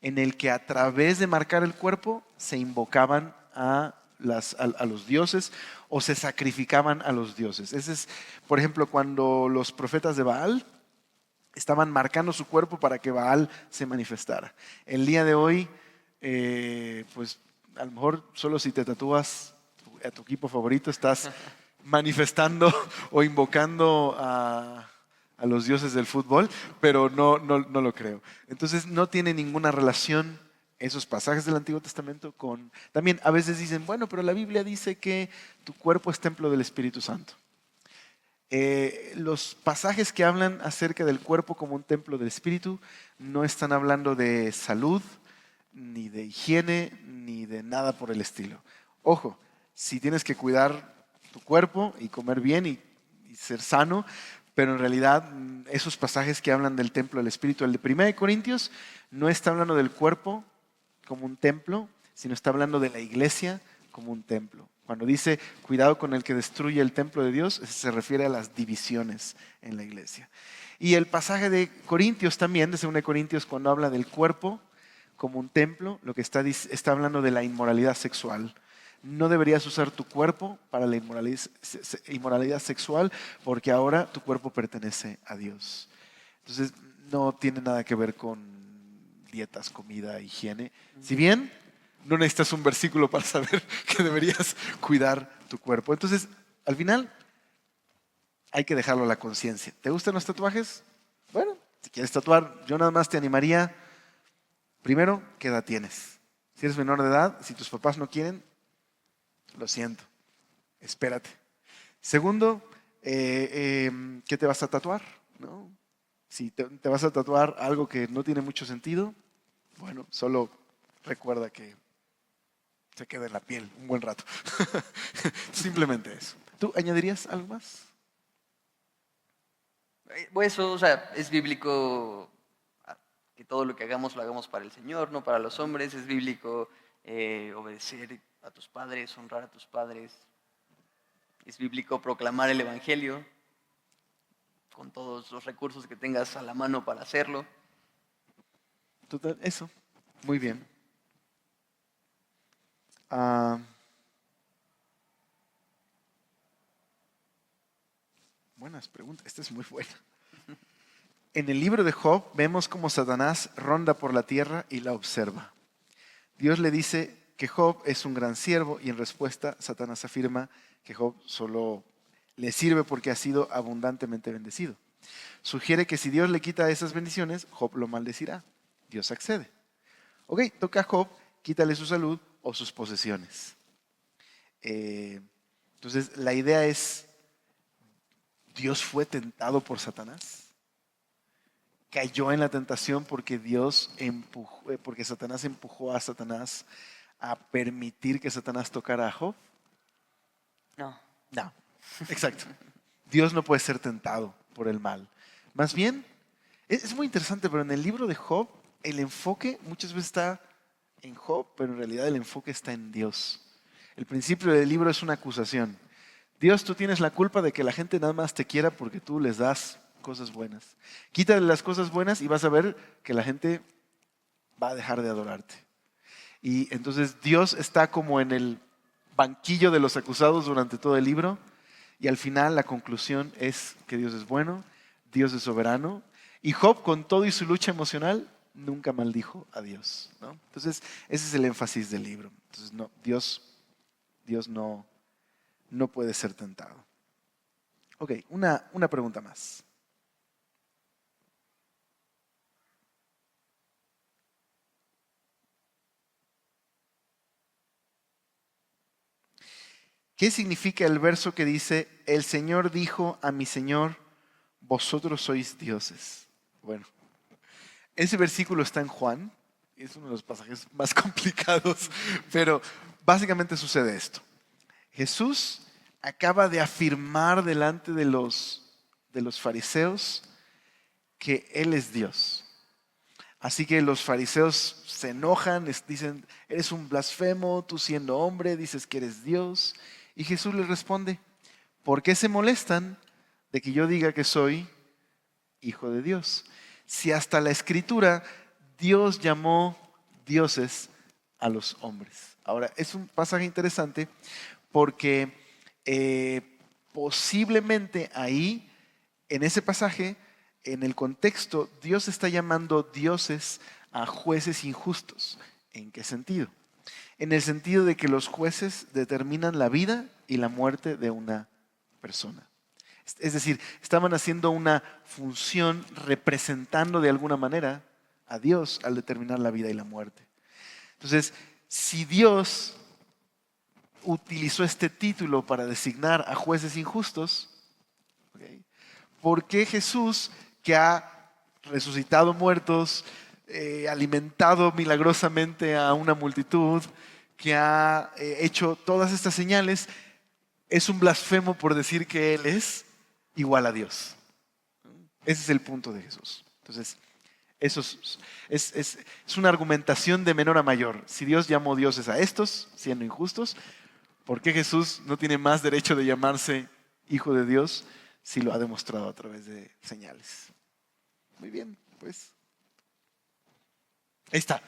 en el que a través de marcar el cuerpo se invocaban a los dioses o se sacrificaban a los dioses. Ese es, por ejemplo, cuando los profetas de Baal estaban marcando su cuerpo para que Baal se manifestara. El día de hoy, pues a lo mejor solo si te tatúas a tu equipo favorito estás manifestando o invocando a los dioses del fútbol, pero no lo creo. Entonces no tiene ninguna relación esos pasajes del Antiguo Testamento con... También a veces dicen, bueno, pero la Biblia dice que tu cuerpo es templo del Espíritu Santo. Los pasajes que hablan acerca del cuerpo como un templo del Espíritu no están hablando de salud, ni de higiene, ni de nada por el estilo. Ojo, si tienes que cuidar tu cuerpo y comer bien y ser sano, pero en realidad esos pasajes que hablan del templo del Espíritu, el de 1 Corintios, no está hablando del cuerpo como un templo, sino está hablando de la iglesia como un templo. Cuando dice cuidado con el que destruye el templo de Dios, se refiere a las divisiones en la iglesia. Y el pasaje de Corintios también, de 2 Corintios, cuando habla del cuerpo como un templo, lo que está hablando de la inmoralidad sexual. No deberías usar tu cuerpo para la inmoralidad sexual, porque ahora tu cuerpo pertenece a Dios. Entonces no tiene nada que ver con dietas, comida, higiene. Si bien no necesitas un versículo para saber que deberías cuidar tu cuerpo. Entonces, al final, hay que dejarlo a la conciencia. ¿Te gustan los tatuajes? Bueno, si quieres tatuar, yo nada más te animaría, primero, ¿qué edad tienes? Si eres menor de edad, si tus papás no quieren, lo siento, espérate. Segundo, ¿qué te vas a tatuar? ¿No? Si te vas a tatuar algo que no tiene mucho sentido, bueno, solo recuerda que se queda en la piel un buen rato. Simplemente eso. ¿Tú añadirías algo más? Pues eso, o sea, es bíblico que todo lo que hagamos lo hagamos para el Señor, no para los hombres. Es bíblico obedecer a tus padres, honrar a tus padres. Es bíblico proclamar el Evangelio con todos los recursos que tengas a la mano para hacerlo. Total, eso. Muy bien. Buenas preguntas. Esta es muy buena. En el libro de Job vemos cómo Satanás ronda por la tierra y la observa. Dios le dice que Job es un gran siervo y en respuesta Satanás afirma que Job solo le sirve porque ha sido abundantemente bendecido. Sugiere que si Dios le quita esas bendiciones, Job lo maldecirá. Dios accede. Ok, toca a Job, quítale su salud o sus posesiones. Entonces, la idea es, ¿Dios fue tentado por Satanás? ¿Cayó en la tentación porque porque Satanás empujó a Satanás a permitir que Satanás tocara a Job? No. No, exacto. Dios no puede ser tentado por el mal. Más bien, es muy interesante, pero en el libro de Job, el enfoque muchas veces está en Job, pero en realidad el enfoque está en Dios. El principio del libro es una acusación. Dios, tú tienes la culpa de que la gente nada más te quiera porque tú les das cosas buenas. Quítale las cosas buenas y vas a ver que la gente va a dejar de adorarte. Y entonces Dios está como en el banquillo de los acusados durante todo el libro y al final la conclusión es que Dios es bueno, Dios es soberano y Job con todo y su lucha emocional nunca maldijo a Dios, ¿no? Entonces ese es el énfasis del libro. Entonces no, Dios no puede ser tentado. Ok, una pregunta más. ¿Qué significa el verso que dice, el Señor dijo a mi Señor, vosotros sois dioses? Bueno, ese versículo está en Juan, es uno de los pasajes más complicados, pero básicamente sucede esto. Jesús acaba de afirmar delante de los fariseos que Él es Dios. Así que los fariseos se enojan, dicen, eres un blasfemo, tú siendo hombre dices que eres Dios. Y Jesús les responde, ¿por qué se molestan de que yo diga que soy hijo de Dios? Si hasta la Escritura Dios llamó dioses a los hombres. Ahora, es un pasaje interesante porque posiblemente ahí, en ese pasaje, en el contexto, Dios está llamando dioses a jueces injustos. ¿En qué sentido? En el sentido de que los jueces determinan la vida y la muerte de una persona. Es decir, estaban haciendo una función representando de alguna manera a Dios al determinar la vida y la muerte. Entonces, si Dios utilizó este título para designar a jueces injustos, ¿okay? ¿Por qué Jesús, que ha resucitado muertos, alimentado milagrosamente a una multitud, que ha hecho todas estas señales, es un blasfemo por decir que Él es igual a Dios? Ese es el punto de Jesús. Entonces, eso es una argumentación de menor a mayor. Si Dios llamó dioses a estos, siendo injustos, ¿por qué Jesús no tiene más derecho de llamarse hijo de Dios si lo ha demostrado a través de señales? Muy bien, pues. Ahí está.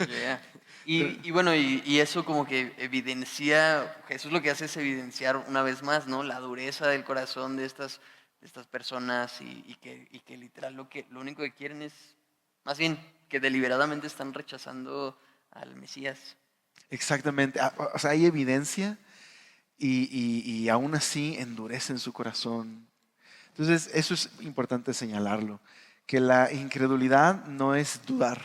Yeah. Y bueno, y eso como que evidencia, Jesús lo que hace es evidenciar una vez más, ¿no? La dureza del corazón de estas personas y que literal lo único que quieren es, más bien, que deliberadamente están rechazando al Mesías. Exactamente. O sea, hay evidencia y aún así endurecen su corazón. Entonces, eso es importante señalarlo, que la incredulidad no es dudar.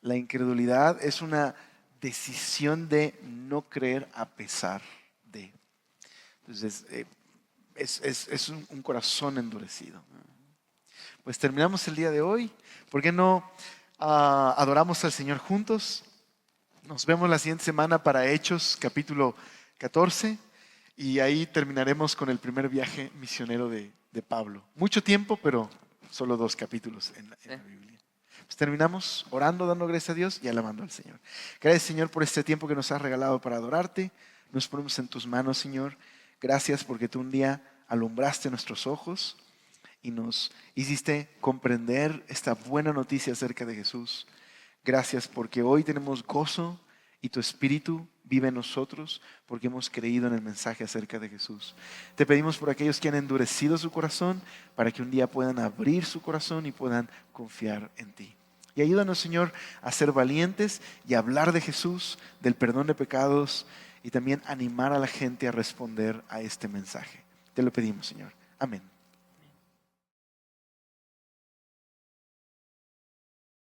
La incredulidad es una decisión de no creer a pesar de. Entonces, es un corazón endurecido. Pues terminamos el día de hoy. ¿Por qué no adoramos al Señor juntos? Nos vemos la siguiente semana para Hechos capítulo 14 y ahí terminaremos con el primer viaje misionero de Pablo. Mucho tiempo, pero solo 2 capítulos en la Biblia. Pues terminamos orando, dando gracias a Dios y alabando al Señor. Gracias, Señor, por este tiempo que nos has regalado para adorarte. Nos ponemos en tus manos, Señor. Gracias porque tú un día alumbraste nuestros ojos y nos hiciste comprender esta buena noticia acerca de Jesús. Gracias porque hoy tenemos gozo y tu Espíritu vive en nosotros porque hemos creído en el mensaje acerca de Jesús. Te pedimos por aquellos que han endurecido su corazón para que un día puedan abrir su corazón y puedan confiar en ti. Y ayúdanos, Señor, a ser valientes y a hablar de Jesús, del perdón de pecados y también animar a la gente a responder a este mensaje. Te lo pedimos, Señor. Amén.